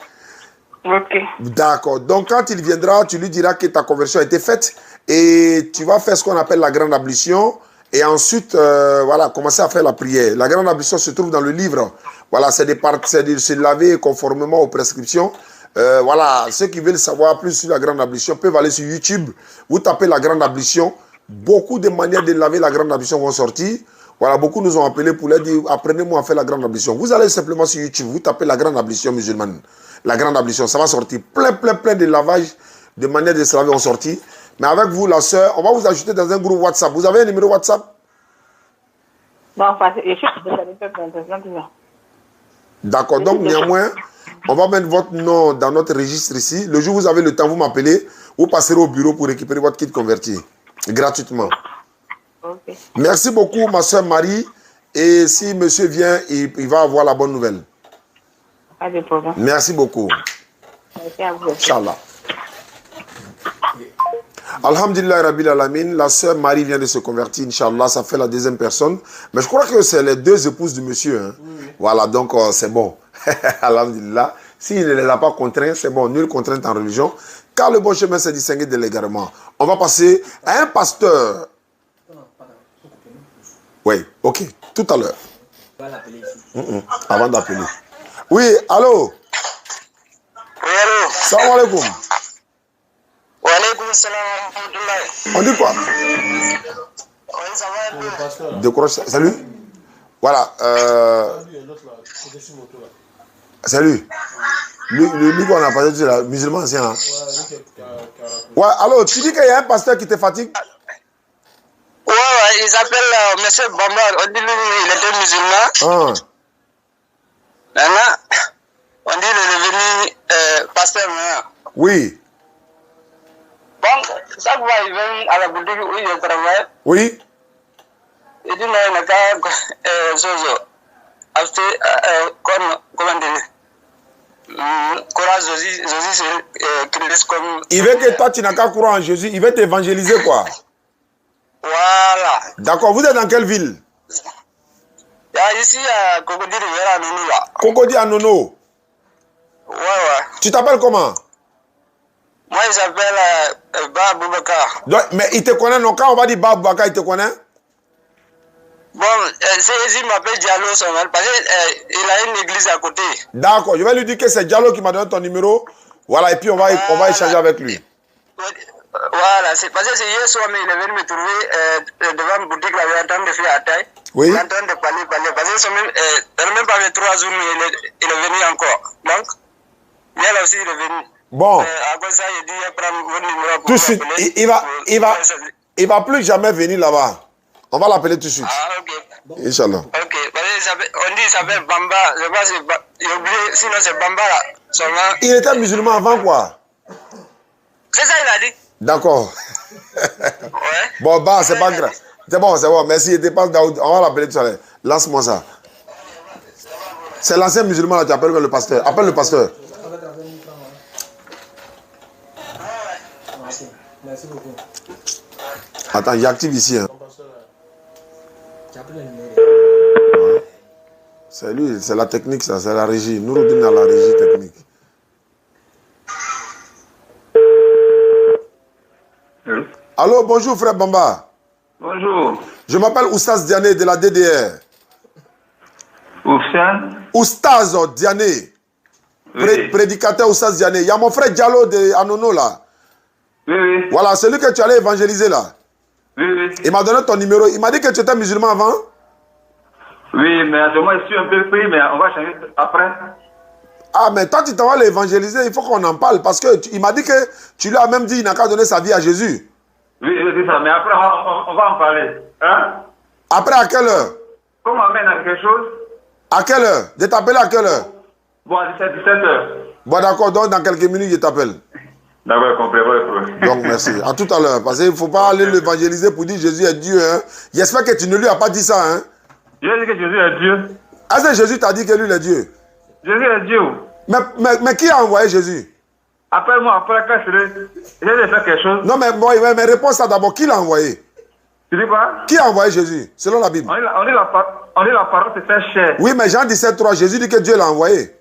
Speaker 3: Ok.
Speaker 1: D'accord. Donc, quand il viendra, tu lui diras que ta conversion a été faite et tu vas faire ce qu'on appelle la grande ablution et ensuite, voilà, commencer à faire la prière. La grande ablution se trouve dans le livre. Voilà, c'est de se laver conformément aux prescriptions. Voilà, ceux qui veulent savoir plus sur la grande ablution peuvent aller sur YouTube. Vous tapez la grande ablution. Beaucoup de manières de laver la grande ablution vont sortir. Voilà, beaucoup nous ont appelés pour leur dire, apprenez-moi à faire la grande ablution. Vous allez simplement sur YouTube, vous tapez la grande ablution musulmane. La grande ablution, ça va sortir. Plein de lavages, de manières de se laver ont sorti. Mais avec vous, la sœur, on va vous ajouter dans un groupe WhatsApp. Vous avez un numéro WhatsApp?
Speaker 3: Bon, enfin, je suis
Speaker 1: D'accord, donc néanmoins, on va mettre votre nom dans notre registre ici. Le jour où vous avez le temps, vous m'appelez. Vous passerez au bureau pour récupérer votre kit converti. Gratuitement.
Speaker 3: Ok.
Speaker 1: Merci beaucoup, ma sœur Marie. Et si monsieur vient, il va avoir la bonne nouvelle.
Speaker 3: Pas de problème.
Speaker 1: Merci beaucoup.
Speaker 3: Merci à vous.
Speaker 1: Inch'Allah. Alhamdulillah Rabbil Alamin, la sœur Marie vient de se convertir, Inch'Allah, ça fait la deuxième personne. Mais je crois que c'est les deux épouses du monsieur. Hein. Oui. Voilà, donc c'est bon. Alhamdulillah. S'il ne les a pas contraints, c'est bon, nulle contrainte en religion. Car le bon chemin s'est distingué de l'égarement. On va passer à un pasteur. Oui, ok, tout à l'heure. Avant d'appeler. Oui, allô?
Speaker 6: Oui, allô?
Speaker 1: Salam alaikum.
Speaker 6: Wa alaikum salam wa rahmatullahi.
Speaker 1: On dit quoi?
Speaker 6: Oui, ça va un peu.
Speaker 1: Décroche, salut. Voilà. Salut. Lui qu'on a parlé, c'est le musulman ancien. Hein? Ouais, alors, tu dis qu'il y a un pasteur qui te fatigue?
Speaker 6: Ouais, il s'appelle Monsieur Bamba. On dit lui, il était musulman.
Speaker 1: Ah.
Speaker 6: Maintenant, on dit qu'il est devenu pasteur maintenant.
Speaker 1: Oui.
Speaker 6: Bon, chaque fois il vient à la boutique où il travaille.
Speaker 1: Oui.
Speaker 6: Il dit non, il n'a qu'à Zozo. Acheter, comment dire, courage, Zosi, c'est Christ comme.
Speaker 1: Il veut que toi, tu n'as qu'à croire en Jésus. Il veut t'évangéliser, quoi.
Speaker 6: Voilà.
Speaker 1: D'accord. Vous êtes dans quelle ville?
Speaker 6: Ici, à Cocody Riviera, à Nono, là.
Speaker 1: Cocody à Nono.
Speaker 6: Ouais.
Speaker 1: Tu t'appelles comment?
Speaker 6: Moi, il s'appelle Ba Boubacar.
Speaker 1: Mais il te connaît, non? Quand on va dire Ba Boubacar, il te connaît?
Speaker 6: Bon, il m'appelle Diallo, parce qu'il a une église à côté.
Speaker 1: D'accord. Je vais lui dire que c'est Diallo qui m'a donné ton numéro. Voilà, et puis on va échanger avec lui.
Speaker 6: Voilà, c'est parce que c'est hier soir, mais il est venu me trouver devant une boutique, là, il est en train de faire la taille.
Speaker 1: Oui.
Speaker 6: Il est en train de parler. Parce que même pas fait 3 jours, mais il est venu encore. Donc, hier aussi, il est venu.
Speaker 1: Bon.
Speaker 6: À cause de ça, il dit, prendre votre numéro pour
Speaker 1: tout de suite, il va plus jamais venir là-bas. On va l'appeler tout de suite.
Speaker 6: Ah, ok.
Speaker 1: Inch'Allah.
Speaker 6: Ok. On dit qu'il s'appelle Bamba. Je pense que j'ai oublié, sinon c'est Bamba là. Seulement.
Speaker 1: Il était musulman avant quoi?
Speaker 6: C'est ça, il a dit.
Speaker 1: D'accord.
Speaker 6: Ouais.
Speaker 1: Bon, bah, c'est pas grave. C'est bon. Merci. Dépasse Daoud. On va l'appeler tout à l'heure. Lance-moi ça. C'est l'ancien musulman là, tu appelles le pasteur. Appelle le pasteur.
Speaker 4: Merci beaucoup.
Speaker 1: Attends, j'active ici. Hein. Ouais. C'est lui, c'est la technique, ça, c'est la régie. Nous revenons à la régie technique. Allô, bonjour frère Bamba.
Speaker 2: Bonjour.
Speaker 1: Je m'appelle Oustaz Diané de la DDR. Oustaz Diané.
Speaker 2: Oui.
Speaker 1: Prédicateur Oustaz Diané. Il y a mon frère Diallo de Anono là.
Speaker 2: Oui.
Speaker 1: Voilà, celui que tu allais évangéliser là.
Speaker 2: Oui.
Speaker 1: Il m'a donné ton numéro. Il m'a dit que tu étais musulman avant.
Speaker 2: Oui, mais à ce moment, je suis un peu pris, mais on va changer après.
Speaker 1: Ah, mais toi, tu t'en vas l'évangéliser, il faut qu'on en parle. Parce qu'il m'a dit que tu lui as même dit qu'il n'a qu'à donner sa vie à Jésus.
Speaker 2: Oui, c'est ça, mais après, on va en parler. Hein?
Speaker 1: Après, à quelle heure?
Speaker 2: Comment on amène à quelque chose?
Speaker 1: À quelle heure? De t'appeler à quelle heure?
Speaker 2: Bon, à 17 heures.
Speaker 1: Bon, d'accord, donc dans quelques minutes, je t'appelle.
Speaker 2: D'accord, compris.
Speaker 1: Donc, merci. À tout à l'heure. Parce qu'il ne faut pas aller l'évangéliser pour dire Jésus est Dieu. Hein. J'espère que tu ne lui as pas dit ça. Hein.
Speaker 2: Je dis que Jésus est Dieu.
Speaker 1: Est-ce que Jésus t'a dit que lui est Dieu?
Speaker 2: Jésus est Dieu.
Speaker 1: Mais qui a envoyé Jésus?
Speaker 2: Appelle-moi après quand je vais faire quelque chose.
Speaker 1: Non, mais réponds ça d'abord. Qui l'a envoyé?
Speaker 2: Tu dis quoi?
Speaker 1: Qui a envoyé Jésus? Selon la Bible.
Speaker 2: On dit la parole, c'est fait chair.
Speaker 1: Oui, mais Jean 17,3, Jésus dit que Dieu l'a envoyé.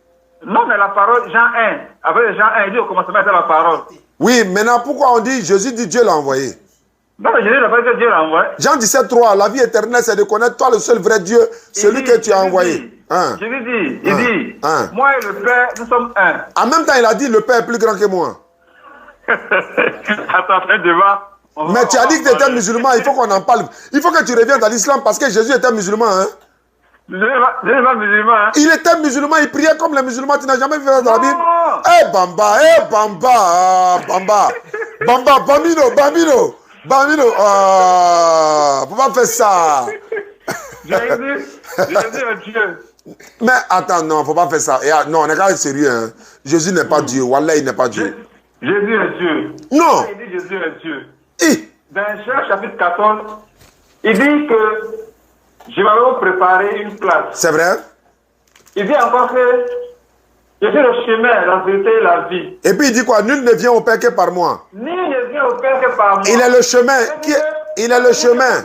Speaker 7: Non, mais la parole, Jean 1. Après Jean 1, il dit au commencement c'est la parole.
Speaker 1: Oui, maintenant, pourquoi on dit Jésus dit Dieu l'a envoyé?
Speaker 7: Non, mais Jésus n'a pas dit que Dieu l'a envoyé.
Speaker 1: Jean 17, 3, la vie éternelle, c'est de connaître toi le seul vrai Dieu, celui que tu as envoyé.
Speaker 7: Je lui dis, il dit, moi et le Père, nous sommes un.
Speaker 1: En même temps, il a dit, le Père est plus grand que moi.
Speaker 7: Attends, un débat.
Speaker 1: Mais tu as dit que tu étais musulman, il faut qu'on en parle. Il faut que tu reviennes dans l'islam parce que Jésus était musulman. Hein?
Speaker 7: Je n'ai pas musulman. Hein?
Speaker 1: Il était musulman, il priait comme les musulmans. Tu n'as jamais vu ça dans la Bible? Bamba, Bamba. Bamba, Bambino. Faut pas faire ça.
Speaker 7: Jésus est Dieu.
Speaker 1: Mais attends, non, faut pas faire ça. Non, on est quand même sérieux. Hein? Jésus n'est pas Dieu. Wallah, il n'est pas Dieu.
Speaker 7: Jésus est Dieu.
Speaker 1: Non.
Speaker 7: Il dit Jésus est Dieu. Dans Jean chapitre 14, il dit que je vais vous préparer une place.
Speaker 1: C'est vrai?
Speaker 7: Il dit encore que je suis le chemin, la vérité et la vie.
Speaker 1: Et puis il dit quoi? Nul ne vient au Père que par moi.
Speaker 7: Nul ne vient au Père que par moi.
Speaker 1: Il est le chemin. Il est le chemin.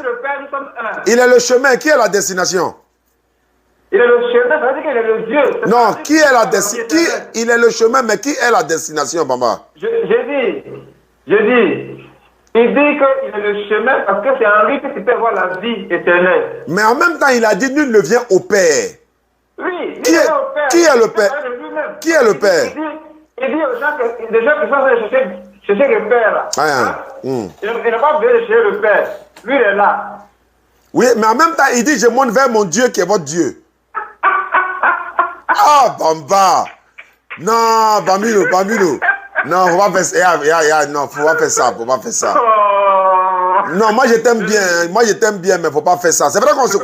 Speaker 1: Il est le chemin. Qui est la destination?
Speaker 7: Il est le chemin, ça veut dire qu'il est le Dieu.
Speaker 1: Non, qui est la destination? Il est le chemin, mais qui est la destination, Bamba?
Speaker 7: Je dis, il dit qu'il est le chemin parce que c'est en lui que tu peux avoir la vie éternelle.
Speaker 1: Mais en même temps, il a dit nul ne vient au Père.
Speaker 7: Oui,
Speaker 1: qui est le Père? Qui est le Père?
Speaker 7: Il dit aux gens que les gens qui sont en train de chercher le Père là. Il n'a pas besoin de chercher le Père. Lui, il est là.
Speaker 1: Oui, mais en même temps, il dit je monte vers mon Dieu qui est votre Dieu. Ah, Bamba. Non, Bambino. Non, faut pas faire ça. Non, faut pas faire ça. Non, moi je t'aime bien, mais faut pas faire ça. C'est vrai qu'on se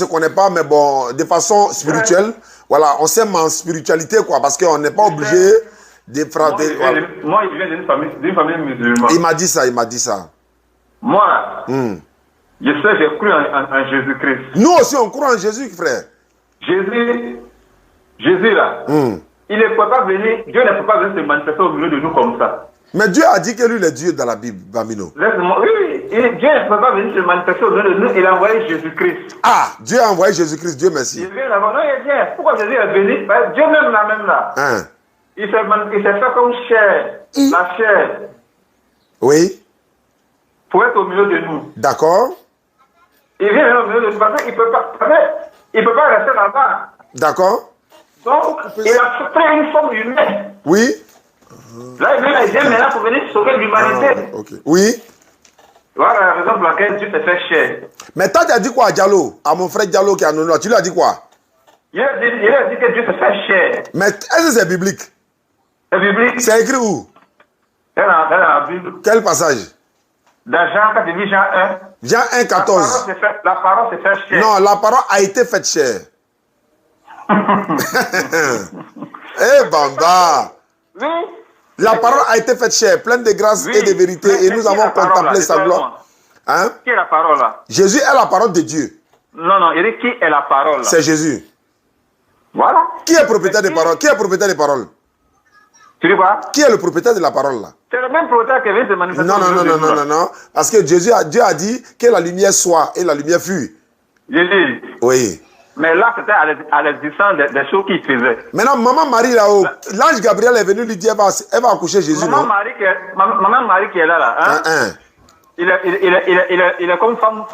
Speaker 1: connaît pas. Mais bon, de façon spirituelle, voilà, on s'aime en spiritualité, quoi, parce qu'on n'est pas obligé de frapper.
Speaker 7: Moi, il vient d'une famille musulmane.
Speaker 1: Il m'a dit ça.
Speaker 7: Moi, je sais, j'ai cru en Jésus-Christ.
Speaker 1: Nous aussi, on croit en Jésus, frère.
Speaker 7: Jésus là, il ne peut pas venir, Dieu ne peut pas venir se manifester au milieu de nous comme ça.
Speaker 1: Mais Dieu a dit que lui, il est Dieu dans la Bible, Bamino.
Speaker 7: Oui, Dieu ne peut pas venir se manifester au milieu de nous, il a envoyé Jésus-Christ.
Speaker 1: Ah, Dieu a envoyé Jésus-Christ, Dieu merci.
Speaker 7: Il vient là-bas, non, il vient. Pourquoi Jésus est venu? Dieu même là. Il s'est fait comme chair, la chair.
Speaker 1: Oui.
Speaker 7: Pour être au milieu de nous.
Speaker 1: D'accord.
Speaker 7: Il vient au milieu de nous parce qu'il ne peut pas rester là-bas.
Speaker 1: D'accord.
Speaker 7: Donc, il a pris une forme humaine.
Speaker 1: Oui.
Speaker 7: Là, il vient maintenant pour venir sauver l'humanité.
Speaker 1: Oui.
Speaker 7: Voilà la raison pour laquelle Dieu s'est fait chair.
Speaker 1: Mais toi, tu as dit quoi à Diallo? À mon frère Diallo qui est à nous là. Tu lui as dit quoi?
Speaker 7: Il a dit que Dieu s'est fait chair.
Speaker 1: Mais est-ce que c'est biblique?
Speaker 7: C'est biblique.
Speaker 1: C'est écrit où?
Speaker 7: Dans la Bible.
Speaker 1: Quel passage?
Speaker 7: Dans Jean, quand tu dis Jean 1.
Speaker 1: Jean 1, 14.
Speaker 7: La parole s'est fait chair.
Speaker 1: Non, la parole a été faite chair. Bamba.
Speaker 7: Oui.
Speaker 1: La parole a été faite chair, pleine de grâce et de vérité, et nous avons contemplé sa gloire. Hein?
Speaker 7: Qui est la parole là?
Speaker 1: Jésus est la parole de Dieu.
Speaker 7: Non, il dit qui est la parole là?
Speaker 1: C'est Jésus.
Speaker 7: Voilà.
Speaker 1: Qui est propriétaire des paroles? Qui est propriétaire des paroles?
Speaker 7: Tu dis quoi?
Speaker 1: Qui est le propriétaire de la parole là? C'est
Speaker 7: le même propriétaire qui vient se manifester.
Speaker 1: Non. Parce que Dieu a dit que la lumière soit et la lumière fut.
Speaker 7: Jésus.
Speaker 1: Oui.
Speaker 7: Mais là, c'était à l'existence des choses qu'il faisait.
Speaker 1: Maintenant, maman Marie là-haut, l'ange Gabriel est venu lui dire elle va accoucher Jésus,
Speaker 7: maman
Speaker 1: non?
Speaker 7: Maman Marie qui est là, hein? Il est comme femme,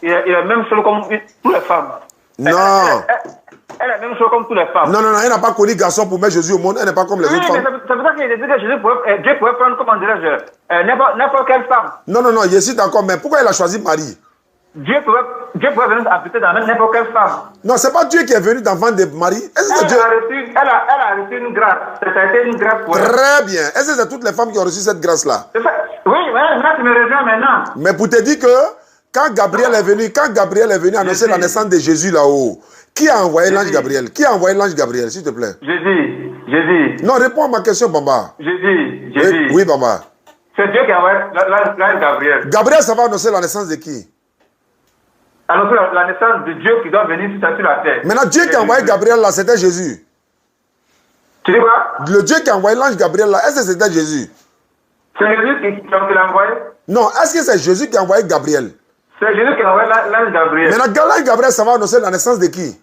Speaker 7: il est même seul comme toutes les femmes.
Speaker 1: Non.
Speaker 7: Elle est même chose comme toutes les femmes.
Speaker 1: Non, elle n'a pas connu garçon pour mettre Jésus au monde, elle n'est pas comme les autres femmes.
Speaker 7: C'est pour ça qu'il a dit que Dieu pouvait prendre, comment dirais-je, n'importe quelle femme.
Speaker 1: Non, je suis d'accord, mais pourquoi il a choisi Marie?
Speaker 7: Dieu pouvait venir habiter dans n'importe quelle femme.
Speaker 1: Non, c'est pas Dieu qui est venu d'enfant de Marie. Est-ce que Dieu...
Speaker 7: elle a reçu une grâce. Ça a été une grâce pour elle.
Speaker 1: Très bien. Est-ce que c'est toutes les femmes qui ont reçu cette grâce-là?
Speaker 7: Oui, là tu me rejoins maintenant.
Speaker 1: Mais pour te dire que quand Gabriel est venu annoncer la naissance de Jésus là-haut, qui a envoyé l'ange Gabriel? Qui a envoyé l'ange Gabriel, s'il te plaît?
Speaker 7: Jésus.
Speaker 1: Non, réponds à ma question, Bamba.
Speaker 7: Jésus.
Speaker 1: Oui, Bamba.
Speaker 7: C'est Dieu qui a envoyé l'ange Gabriel.
Speaker 1: Gabriel, ça va annoncer la naissance de qui?
Speaker 7: Annoncer la naissance de Dieu qui doit venir sur la terre.
Speaker 1: Maintenant, Dieu qui a envoyé Gabriel là, c'était Jésus.
Speaker 7: Tu dis quoi?
Speaker 1: Le Dieu qui a envoyé l'ange Gabriel là, est-ce que c'était Jésus?
Speaker 7: C'est Jésus qui l'a envoyé?
Speaker 1: Non, est-ce que c'est Jésus qui a envoyé Gabriel?
Speaker 7: C'est Jésus qui a envoyé l'ange Gabriel.
Speaker 1: Maintenant, l'ange Gabriel, ça va annoncer la naissance de qui?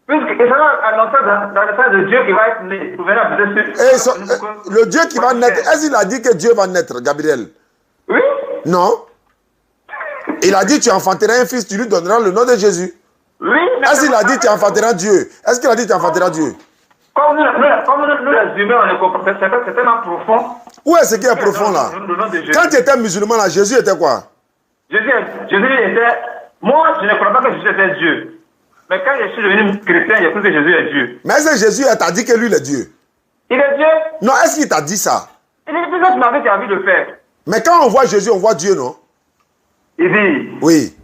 Speaker 7: Puisque ça va annoncer dans le sens de Dieu qui va être né. Vous verrez
Speaker 1: le Dieu qui va naître, est-ce qu'il a dit que Dieu va naître, Gabriel?
Speaker 7: Oui.
Speaker 1: Non. Il a dit tu enfanteras un fils, tu lui donneras le nom de Jésus.
Speaker 7: Oui.
Speaker 1: Est-ce qu'il a dit tu enfanteras Dieu? Est-ce qu'il a dit tu enfanteras Dieu?
Speaker 7: Comme nous les humains, on est compris, c'est tellement profond.
Speaker 1: Où est-ce qui est profond là? Quand tu étais musulman là, Jésus était quoi?
Speaker 7: Jésus était... Moi, je ne crois pas que Jésus était Dieu. Mais quand je suis devenu chrétien, j'ai cru que Jésus est Dieu.
Speaker 1: Mais est-ce que Jésus t'a dit que lui il est Dieu?
Speaker 7: Il est Dieu?
Speaker 1: Non, est-ce qu'il t'a dit ça?
Speaker 7: Il dit que tu m'avais vu le Père.
Speaker 1: Mais quand on voit Jésus, on voit Dieu, non?
Speaker 7: Il dit...
Speaker 1: Oui.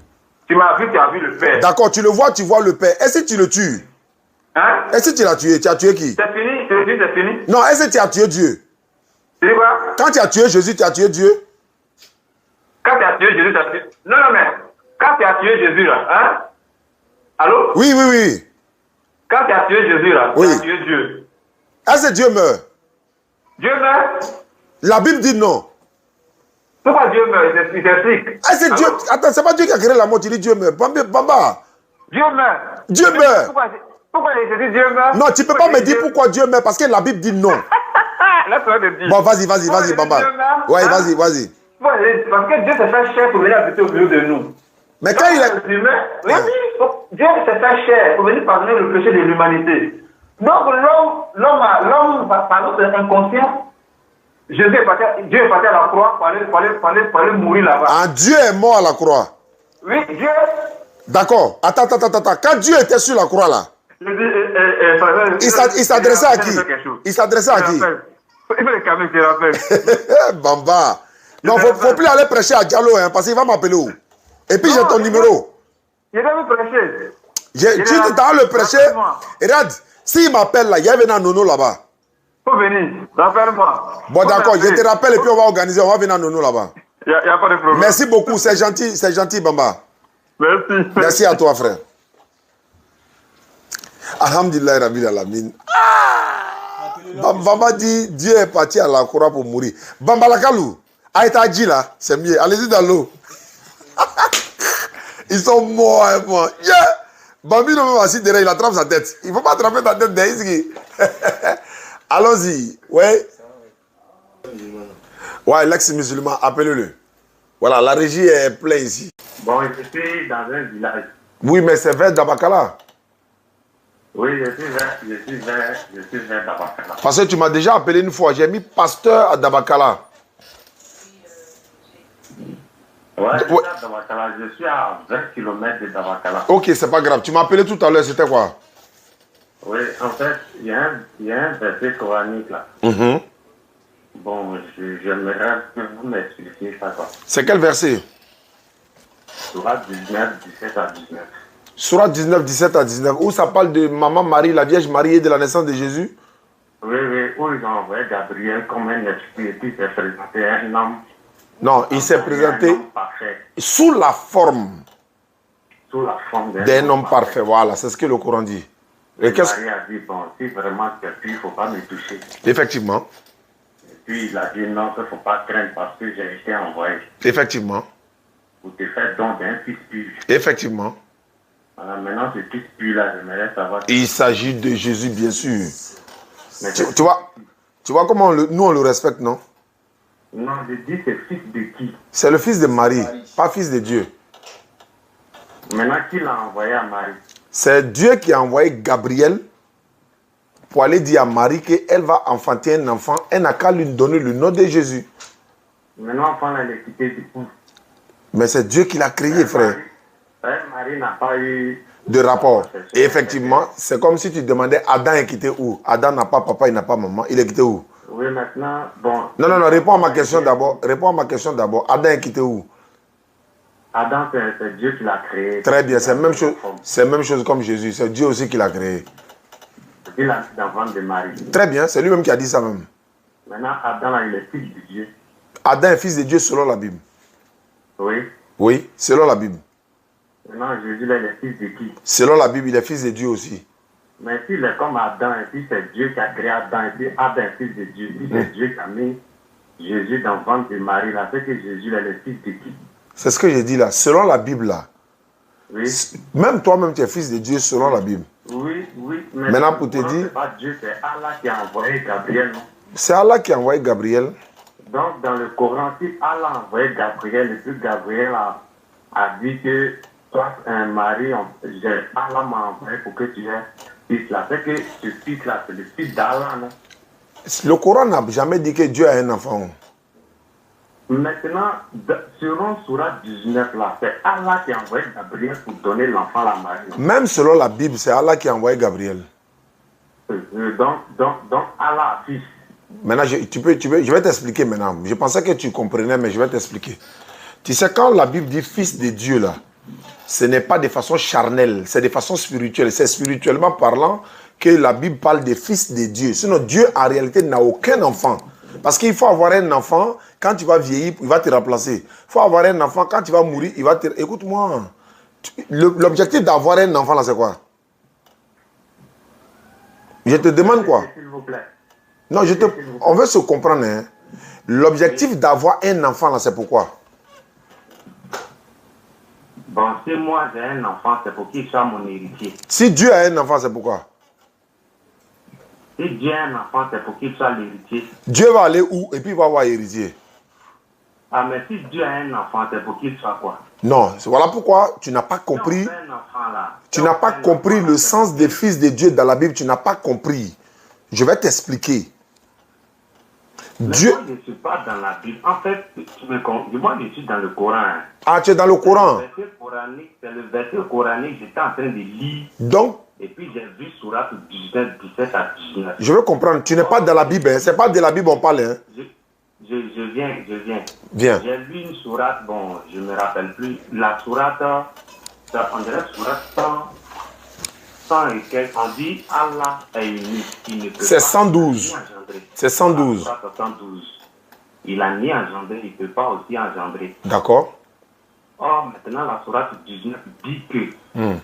Speaker 7: Tu m'as vu, tu as vu le Père.
Speaker 1: D'accord, tu le vois, tu vois le Père. Est-ce que tu le tues?
Speaker 7: Hein?
Speaker 1: Est-ce que tu l'as tué? Tu as tué qui?
Speaker 7: C'est fini, c'est fini.
Speaker 1: Non, est-ce que tu as tué Dieu?
Speaker 7: Tu dis quoi?
Speaker 1: Quand tu as tué Jésus, tu as tué Dieu?
Speaker 7: Quand tu as tué Jésus, tu as tué... Non, mais... Quand tu as tué Jésus, là, hein? Allô?
Speaker 1: Oui, oui, oui.
Speaker 7: Quand tu as tué Jésus, là,
Speaker 1: oui.
Speaker 7: Tu as tué Dieu.
Speaker 1: Est-ce que Dieu meurt?
Speaker 7: Dieu meurt?
Speaker 1: La Bible dit non.
Speaker 7: Pourquoi Dieu meurt? Il t'explique.
Speaker 1: Est-ce que Dieu... Attends, c'est pas Dieu qui a créé la mort, tu dis Dieu meurt. Bamba.
Speaker 7: Dieu meurt.
Speaker 1: Dieu meurt.
Speaker 7: Pourquoi il te dit Dieu meurt?
Speaker 1: Non, tu ne peux pas me dire pourquoi Dieu meurt, parce que la Bible dit non.
Speaker 7: Laisse-moi te dire.
Speaker 1: Bon, vas-y, Bamba. Ouais, vas-y.
Speaker 7: Parce que Dieu s'est fait chair pour venir habiter au milieu de nous.
Speaker 1: Mais quand il est...
Speaker 7: Oui, Dieu s'est fait chair pour venir pardonner le péché de l'humanité. Donc l'homme, par notre inconscient, Dieu est parti à la croix pour aller mourir là-bas.
Speaker 1: Ah, Dieu est mort à la croix.
Speaker 7: Oui, Dieu...
Speaker 1: D'accord. Attends. Quand Dieu était sur la croix là, il s'adressait à qui? Il s'adressait à qui?
Speaker 7: Il faut le calmer, je te rappelle.
Speaker 1: Bamba. Non, faut plus aller prêcher à Diallo, hein, parce qu'il va m'appeler où? Et puis j'ai ton numéro.
Speaker 7: Je vais vous prêcher.
Speaker 1: Tu t'as le prêcher. Et regarde, s'il m'appelle là, il y a un Nono là-bas.
Speaker 7: Faut venir, rappelle-moi.
Speaker 1: Bon d'accord, je te rappelle et puis on va organiser, on va venir à Nono là-bas.
Speaker 7: Il n'y a pas de problème.
Speaker 1: Merci beaucoup, c'est gentil Bamba.
Speaker 7: Merci.
Speaker 1: Merci à toi frère. Alhamdulillah Rabbil Alamin. Bamba dit Dieu est parti à la croix pour mourir. Bamba Lakalou, Aïta dit là, c'est mieux. Allez-y dans l'eau. Ils sont morts, hein, moi. Yeah! Bambi ne va assis derrière, il attrape sa tête. Il ne faut pas attraper ta tête derrière. Allons-y. Ouais. Ouais, l'ex-musulman, appelez-le. Voilà, la régie est pleine ici.
Speaker 8: Bon, je suis dans un village.
Speaker 1: Oui, mais c'est vers Dabakala.
Speaker 8: Oui, je suis vers Dabakala.
Speaker 1: Parce que tu m'as déjà appelé une fois. J'ai mis pasteur à Dabakala.
Speaker 8: Ouais, à Dabakala. Je suis à 20 km de Dabakala.
Speaker 1: Ok, c'est pas grave. Tu m'as appelé tout à l'heure, c'était quoi?
Speaker 8: Oui, en fait, il y a un verset coranique là. Bon, j'aimerais que vous m'expliquiez ça, quoi.
Speaker 1: C'est quel verset?
Speaker 8: Surat 19, 17 à 19.
Speaker 1: Surat 19, 17 à 19. Où ça parle de Maman Marie, la Vierge Marie et de la naissance de Jésus?
Speaker 8: Oui, où ils ont envoyé Gabriel comme un esprit et puis il s'est présenté un homme.
Speaker 1: Non, il s'est présenté sous la forme d'un homme parfait. Voilà, c'est ce que le Coran dit.
Speaker 8: Et Marie a dit, bon, si vraiment tu es pur, il ne faut pas me toucher.
Speaker 1: Effectivement.
Speaker 8: Et puis il a dit, non, il ne faut pas craindre parce que j'ai été envoyé.
Speaker 1: Effectivement.
Speaker 8: Pour te faire don d'un fils pur.
Speaker 1: Effectivement.
Speaker 8: Voilà, maintenant, ce fils pur-là, j'aimerais savoir...
Speaker 1: Il s'agit de Jésus, bien sûr. Tu vois comment nous, on le respecte, non?
Speaker 8: Non, je dis, c'est fils de qui?
Speaker 1: C'est le fils de Marie, pas fils de Dieu.
Speaker 8: Maintenant, qui l'a envoyé à Marie?
Speaker 1: C'est Dieu qui a envoyé Gabriel pour aller dire à Marie qu'elle va enfanter un enfant. Elle n'a qu'à lui donner le nom de Jésus.
Speaker 8: Maintenant, l'enfant, elle est quittée du coup.
Speaker 1: Mais c'est Dieu qui l'a créé, frère.
Speaker 8: Marie n'a pas eu
Speaker 1: de rapport. Et effectivement, c'est comme si tu demandais Adam est quitté où? Adam n'a pas papa, il n'a pas maman. Il est quitté où?
Speaker 8: Oui, maintenant, bon...
Speaker 1: Non, réponds à ma question d'abord. Adam est quitté où?
Speaker 8: Adam, c'est Dieu qui l'a créé.
Speaker 1: Très bien, c'est la même chose comme Jésus. C'est Dieu aussi qui l'a créé.
Speaker 8: Il a dit dans le ventre de Marie.
Speaker 1: Très bien, c'est lui-même qui a dit ça même.
Speaker 8: Maintenant, Adam, il est fils de Dieu.
Speaker 1: Adam est fils de Dieu selon la Bible.
Speaker 8: Oui.
Speaker 1: Oui, selon la Bible.
Speaker 8: Maintenant, Jésus, il est fils de qui?
Speaker 1: Selon la Bible, il est fils de Dieu aussi.
Speaker 8: Mais s'il est comme Adam, et puis c'est Dieu qui a créé Adam, et puis Adam est fils de Dieu, puis c'est Dieu qui a mis Jésus dans le ventre de Marie, là, c'est que Jésus est le fils de qui?
Speaker 1: C'est ce que j'ai dit là. Selon la Bible là.
Speaker 8: Oui.
Speaker 1: Même toi-même, tu es fils de Dieu selon la Bible.
Speaker 8: Oui, Oui, mais
Speaker 1: Maintenant, pour te dire...
Speaker 8: c'est pas Dieu, c'est Allah qui a envoyé Gabriel.
Speaker 1: C'est Allah qui a envoyé Gabriel.
Speaker 8: Donc, dans le Coran, si Allah a envoyé Gabriel, et puis Gabriel a dit que toi, un mari, Allah m'a envoyé pour que tu aies fils là. C'est que ce fils-là, c'est le fils d'Allah, non?
Speaker 1: Le Coran n'a jamais dit que Dieu a un enfant.
Speaker 8: Maintenant, selon Surah 19 là, c'est Allah qui a envoyé Gabriel pour donner l'enfant à la Marie.
Speaker 1: Même selon la Bible, c'est Allah qui a envoyé Gabriel.
Speaker 8: Donc Allah a fils.
Speaker 1: Maintenant, je vais t'expliquer maintenant. Je pensais que tu comprenais, mais je vais t'expliquer. Tu sais, quand la Bible dit fils de Dieu, là, ce n'est pas de façon charnelle, c'est de façon spirituelle. C'est spirituellement parlant que la Bible parle des fils de Dieu. Sinon, Dieu, en réalité, n'a aucun enfant. Parce qu'il faut avoir un enfant, quand tu vas vieillir, il va te remplacer. Il faut avoir un enfant, quand tu vas mourir, il va te... Écoute-moi. L'objectif d'avoir un enfant, là, c'est quoi? Je te demande quoi?
Speaker 8: S'il vous plaît.
Speaker 1: Non, on veut se comprendre. Hein. L'objectif d'avoir un enfant, là, c'est pourquoi?
Speaker 8: Bon, si moi j'ai un enfant, c'est pour qu'il soit mon héritier.
Speaker 1: Si Dieu a un enfant, c'est pourquoi?
Speaker 8: Si Dieu a un enfant, c'est pour qu'il soit l'héritier.
Speaker 1: Dieu va aller où et puis il va avoir héritier?
Speaker 8: Ah, mais si Dieu a un enfant, c'est pour qu'il soit quoi?
Speaker 1: Non, voilà pourquoi tu n'as pas compris. Tu n'as pas compris le sens des fils de Dieu dans la Bible. Tu n'as pas compris. Je vais t'expliquer.
Speaker 8: Dieu... Moi, je ne suis pas dans la Bible. En fait, moi, je suis dans le Coran.
Speaker 1: Ah, tu es dans le Coran.
Speaker 8: C'est le verset coranique. J'étais en train de lire.
Speaker 1: Donc,
Speaker 8: et puis j'ai vu Surah 17 à 19.
Speaker 1: Je veux comprendre. Tu n'es pas dans la Bible. Hein. Ce n'est pas de la Bible on parle. Hein.
Speaker 8: Je viens.
Speaker 1: Viens.
Speaker 8: J'ai lu une sourate, bon, je ne me rappelle plus. La sourate, on dirait sourate 100 et quelques. On dit Allah est unique.
Speaker 1: C'est 112. C'est 112.
Speaker 8: 112. Il a ni engendré, il ne peut pas aussi engendrer.
Speaker 1: D'accord.
Speaker 8: Or, maintenant, la sourate 19 dit que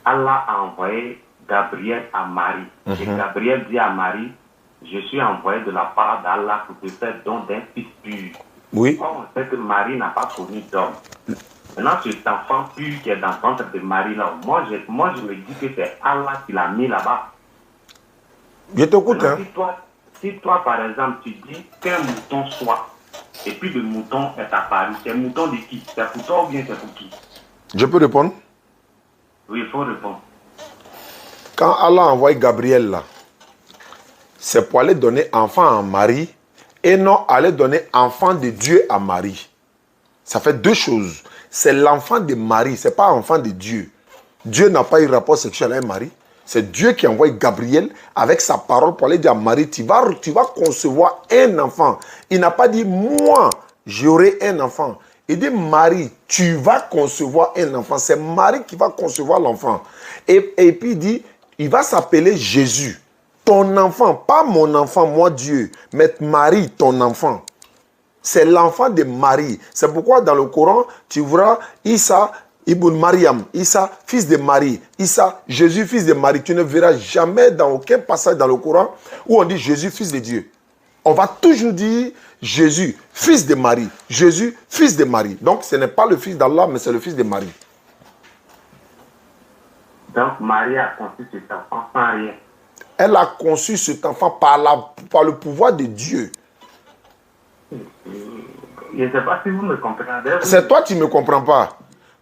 Speaker 8: Allah a envoyé Gabriel à Marie. Et Gabriel dit à Marie, je suis envoyé de la part d'Allah pour te faire don d'un fils pur.
Speaker 1: Oui.
Speaker 8: Or, on sait que Marie n'a pas connu d'homme. Maintenant, cet enfant pur qui est dans le ventre de Marie, là, moi, je me dis que c'est Allah qui l'a mis là-bas.
Speaker 1: Je t'écoute. Hein.
Speaker 8: Si toi, par exemple, tu dis qu'un mouton soit, et puis le mouton est apparu, c'est un mouton de qui? C'est pour toi ou bien c'est pour qui?
Speaker 1: Je peux répondre?
Speaker 8: Oui, il faut répondre.
Speaker 1: Quand Allah a envoyé Gabriel là, c'est pour aller donner enfant à Marie et non aller donner enfant de Dieu à Marie. Ça fait deux choses. C'est l'enfant de Marie, ce n'est pas enfant de Dieu. Dieu n'a pas eu rapport sexuel avec Marie. C'est Dieu qui a envoyé Gabriel avec sa parole pour aller dire à Marie, tu vas concevoir un enfant. Il n'a pas dit, moi, j'aurai un enfant. Il dit, Marie, tu vas concevoir un enfant. C'est Marie qui va concevoir l'enfant. Et puis il dit, il va s'appeler Jésus. Ton enfant, pas mon enfant, moi Dieu, mais Marie, ton enfant. C'est l'enfant de Marie. C'est pourquoi dans le Coran, tu verras Issa, Ibn Mariam, Issa, fils de Marie, Issa, Jésus, fils de Marie. Tu ne verras jamais dans aucun passage dans le Coran où on dit Jésus, fils de Dieu. On va toujours dire Jésus, fils de Marie. Jésus, fils de Marie. Donc ce n'est pas le fils d'Allah, mais c'est le fils de Marie.
Speaker 8: Donc Marie a conçu cet enfant sans rien.
Speaker 1: Elle a conçu cet enfant par le pouvoir de Dieu.
Speaker 8: Je ne sais pas si vous me comprenez.
Speaker 1: C'est toi qui ne me comprends pas.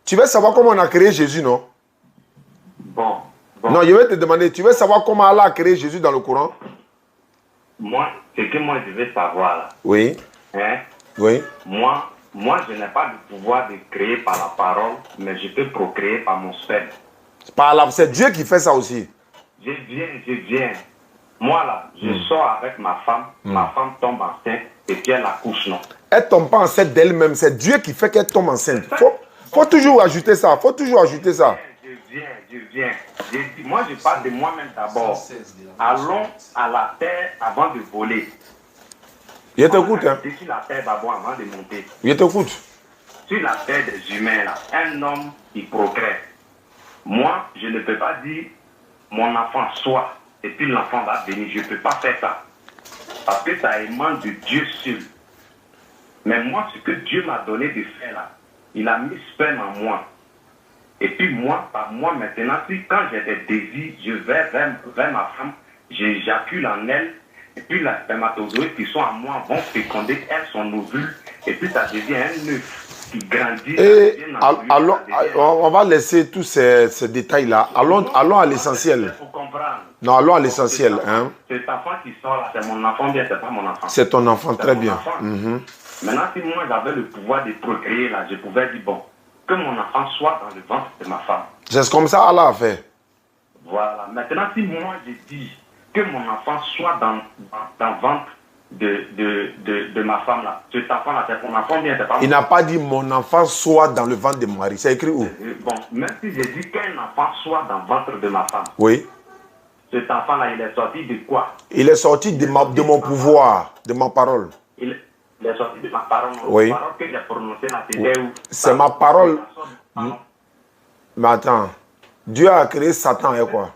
Speaker 1: Tu veux savoir comment on a créé Jésus, non?
Speaker 8: Bon.
Speaker 1: Non, je vais te demander, tu veux savoir comment Allah a créé Jésus dans le Coran?
Speaker 8: Moi, ce que moi je veux savoir là.
Speaker 1: Oui.
Speaker 8: Hein?
Speaker 1: Oui.
Speaker 8: Moi, je n'ai pas le pouvoir de créer par la parole, mais je peux procréer par mon sperme.
Speaker 1: C'est Dieu qui fait ça aussi.
Speaker 8: Je viens. Moi là, je sors avec ma femme femme tombe enceinte et puis elle accouche, non? Elle
Speaker 1: tombe pas enceinte d'elle-même, c'est Dieu qui fait qu'elle tombe enceinte. Faut toujours ajouter ça,
Speaker 8: Je viens. Moi je parle de moi-même d'abord. Allons à la terre avant de voler.
Speaker 1: Je t'écoute. Hein.
Speaker 8: Sur la terre d'abord avant de monter.
Speaker 1: Je t'écoute.
Speaker 8: Sur la terre des humains là, un homme qui procrée. Moi, je ne peux pas dire mon enfant soit et puis l'enfant va venir. Je ne peux pas faire ça. Parce que ça émane de Dieu seul. Mais moi, ce que Dieu m'a donné de faire là, il a mis sperme en moi. Et puis moi, par moi maintenant, si quand j'ai des désirs, je vais vers ma femme, j'éjacule en elle, et puis les spermatozoïdes qui sont en moi vont féconder son ovule, et puis ça devient un œuf qui grandit.
Speaker 1: Et allons, on va laisser tous ces détails-là. Allons à l'essentiel.
Speaker 8: Il faut comprendre.
Speaker 1: Non, allons à l'essentiel. Hein.
Speaker 8: Cet enfant qui sort là, c'est mon enfant, bien, c'est pas mon enfant.
Speaker 1: C'est ton enfant, très bien.
Speaker 8: Maintenant, si moi j'avais le pouvoir de procréer là, je pouvais dire bon, que mon enfant soit dans le ventre de ma femme.
Speaker 1: C'est comme ça Allah a fait.
Speaker 8: Voilà. Maintenant, si moi je dis que mon enfant soit dans le ventre de ma femme là, cet enfant là, c'est mon enfant, bien, c'est pas mon enfant.
Speaker 1: Il n'a pas dit mon enfant soit dans le ventre de mon mari. C'est écrit où?
Speaker 8: Bon, même si je dis qu'un enfant soit dans le ventre de ma femme.
Speaker 1: Oui.
Speaker 8: Cet enfant là, il est sorti de quoi?
Speaker 1: Il est sorti de mon pouvoir, de ma parole.
Speaker 8: Il est sorti de ma parole.
Speaker 1: Oui.
Speaker 8: La parole que j'ai prononcée là, c'était où?
Speaker 1: C'est ma parole. Mais attends, Dieu a créé Satan avec quoi?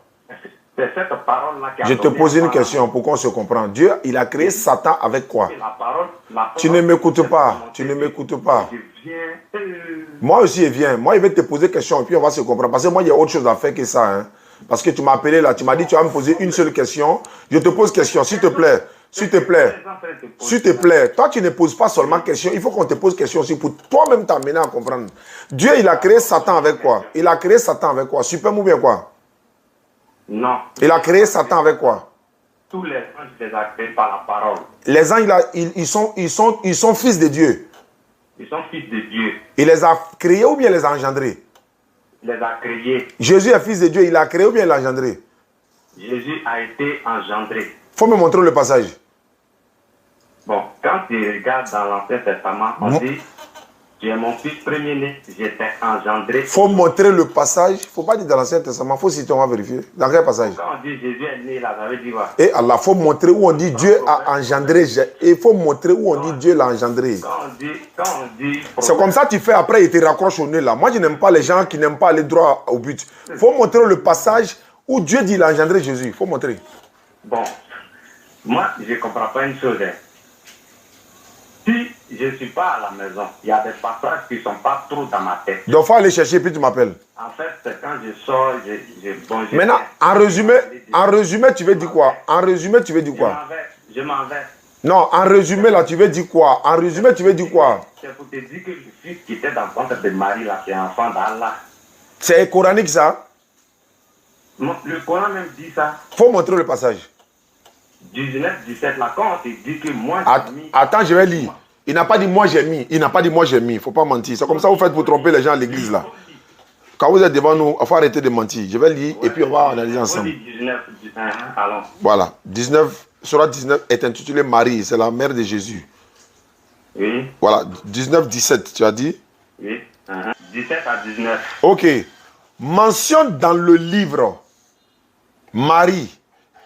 Speaker 8: C'est cette parole-là qui a
Speaker 1: Je te pose une question pour qu'on se comprenne. Dieu, il a créé Satan avec quoi?
Speaker 8: La parole,
Speaker 1: tu ne m'écoutes pas. Tu ne m'écoutes pas. Moi aussi, je viens. Moi, je vais te poser une question et puis on va se comprendre. Parce que moi, il y a autre chose à faire que ça. Hein. Parce que tu m'as appelé là, tu m'as dit tu vas me poser une seule question. Je te pose question, s'il te plaît. S'il te plaît. S'il te plaît. Toi, tu ne poses pas seulement question. Il faut qu'on te pose question aussi pour toi-même t'amener à comprendre. Dieu, il a créé Satan avec quoi? Il a créé Satan avec quoi? Superbe ou bien quoi?
Speaker 8: Non.
Speaker 1: Il a créé Satan avec quoi?
Speaker 8: Tous les anges, les a créés par la parole.
Speaker 1: Les anges, ils sont fils de Dieu.
Speaker 8: Ils sont fils de Dieu.
Speaker 1: Il les a créés ou bien les a engendrés?
Speaker 8: Il les a créés.
Speaker 1: Jésus est fils de Dieu, il a créé ou bien il a engendré?
Speaker 8: Jésus a été engendré.
Speaker 1: Il faut me montrer le passage.
Speaker 8: Bon, quand tu regardes dans l'Ancien Testament, on dit, tu es mon fils premier-né, j'étais engendré.
Speaker 1: Il faut montrer le passage. Il ne faut pas dire dans l'Ancien Testament, il faut citer, on va vérifier. Dans quel passage?
Speaker 8: Quand on dit Jésus est né là, ça veut dire quoi?
Speaker 1: Et Allah, il faut montrer où on dit Dieu a engendré. Il faut montrer où on dit Dieu l'a engendré.
Speaker 8: Quand on dit
Speaker 1: c'est comme ça que tu fais après, il te raccroche au nez là. Moi, je n'aime pas les gens qui n'aiment pas aller droit au but. Il faut montrer le passage où Dieu dit qu'il a engendré Jésus. Il faut montrer.
Speaker 8: Bon, moi, je ne comprends pas une chose. Si je ne suis pas à la maison, il y a des passages qui ne sont pas trop dans ma tête.
Speaker 1: Donc, il faut aller chercher et puis tu m'appelles.
Speaker 8: En fait, c'est quand je sors,
Speaker 1: maintenant, en résumé, tu veux dire quoi? En résumé, tu veux dire quoi?
Speaker 8: Je m'en vais.
Speaker 1: Non, en résumé, là, tu veux dire quoi? En résumé, tu veux dire quoi?
Speaker 8: C'est pour te dire que le fils qui était dans le ventre de Marie, là, c'est enfant d'Allah.
Speaker 1: C'est coranique, ça?
Speaker 8: Le Coran même dit ça.
Speaker 1: Faut montrer le passage.
Speaker 8: 19, 17, là, quand on te dit que moi j'ai mis...
Speaker 1: Attends, je vais lire. Il n'a pas dit moi j'ai mis. Il n'a pas dit moi j'ai mis. Il ne faut pas mentir. C'est comme ça que vous faites pour tromper les gens à l'église, là. Quand vous êtes devant nous, il faut arrêter de mentir. Je vais lire et puis on va analyser ensemble.
Speaker 8: 19, 19, allons.
Speaker 1: Voilà. 19, Surat 19 est intitulé Marie. C'est la mère de Jésus.
Speaker 8: Oui.
Speaker 1: Voilà. 19, 17, tu as dit?
Speaker 8: Oui. 17 à 19.
Speaker 1: Ok. Mentionne dans le livre Marie,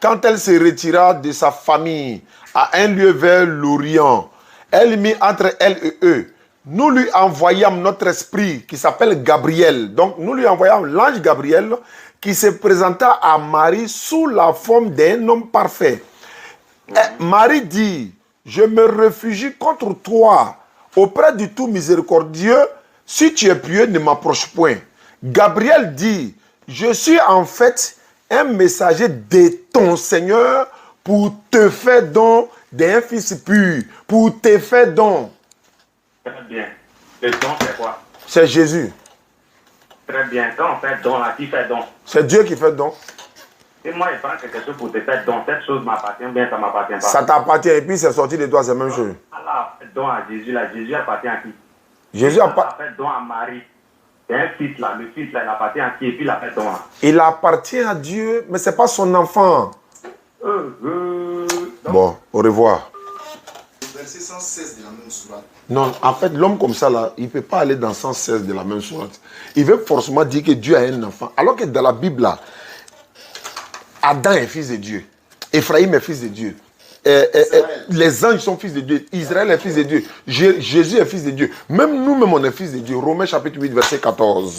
Speaker 1: quand elle se retira de sa famille à un lieu vers l'Orient, elle mit entre elle et eux. Nous lui envoyâmes notre esprit qui s'appelle Gabriel. Donc nous lui envoyâmes l'ange Gabriel qui se présenta à Marie sous la forme d'un homme parfait. Marie dit, je me réfugie contre toi auprès du tout miséricordieux. Si tu es pieux, ne m'approche point. Gabriel dit, je suis en fait un messager de ton Seigneur pour te faire don d'un fils pur, pour te faire don.
Speaker 8: Très bien. Le don, c'est quoi?
Speaker 1: C'est Jésus.
Speaker 8: Très bien. Quand on fait don, là, qui fait don?
Speaker 1: C'est Dieu qui fait don.
Speaker 8: Et moi, je prends quelque chose pour te faire don. Cette chose m'appartient bien, ça ne m'appartient pas.
Speaker 1: Ça t'appartient et puis c'est sorti de toi, c'est la même chose.
Speaker 8: Allah a fait don à Jésus, là. Jésus appartient à qui?
Speaker 1: Jésus
Speaker 8: a fait don à Marie. C'est un fils là, le fils là, il appartient à qui? Et puis il a fait don là.
Speaker 1: Il appartient à Dieu, mais ce n'est pas son enfant. Bon, au revoir.
Speaker 9: Verset 116 de la même sourate.
Speaker 1: Non, en fait, l'homme comme ça, là, il ne peut pas aller dans 116 de la même sourate. Il veut forcément dire que Dieu a un enfant. Alors que dans la Bible, là, Adam est fils de Dieu. Ephraïm est fils de Dieu. Les anges sont fils de Dieu. Israël est fils de Dieu. Jésus est fils de Dieu. Même nous-mêmes, on est fils de Dieu. Romains chapitre 8, verset 14.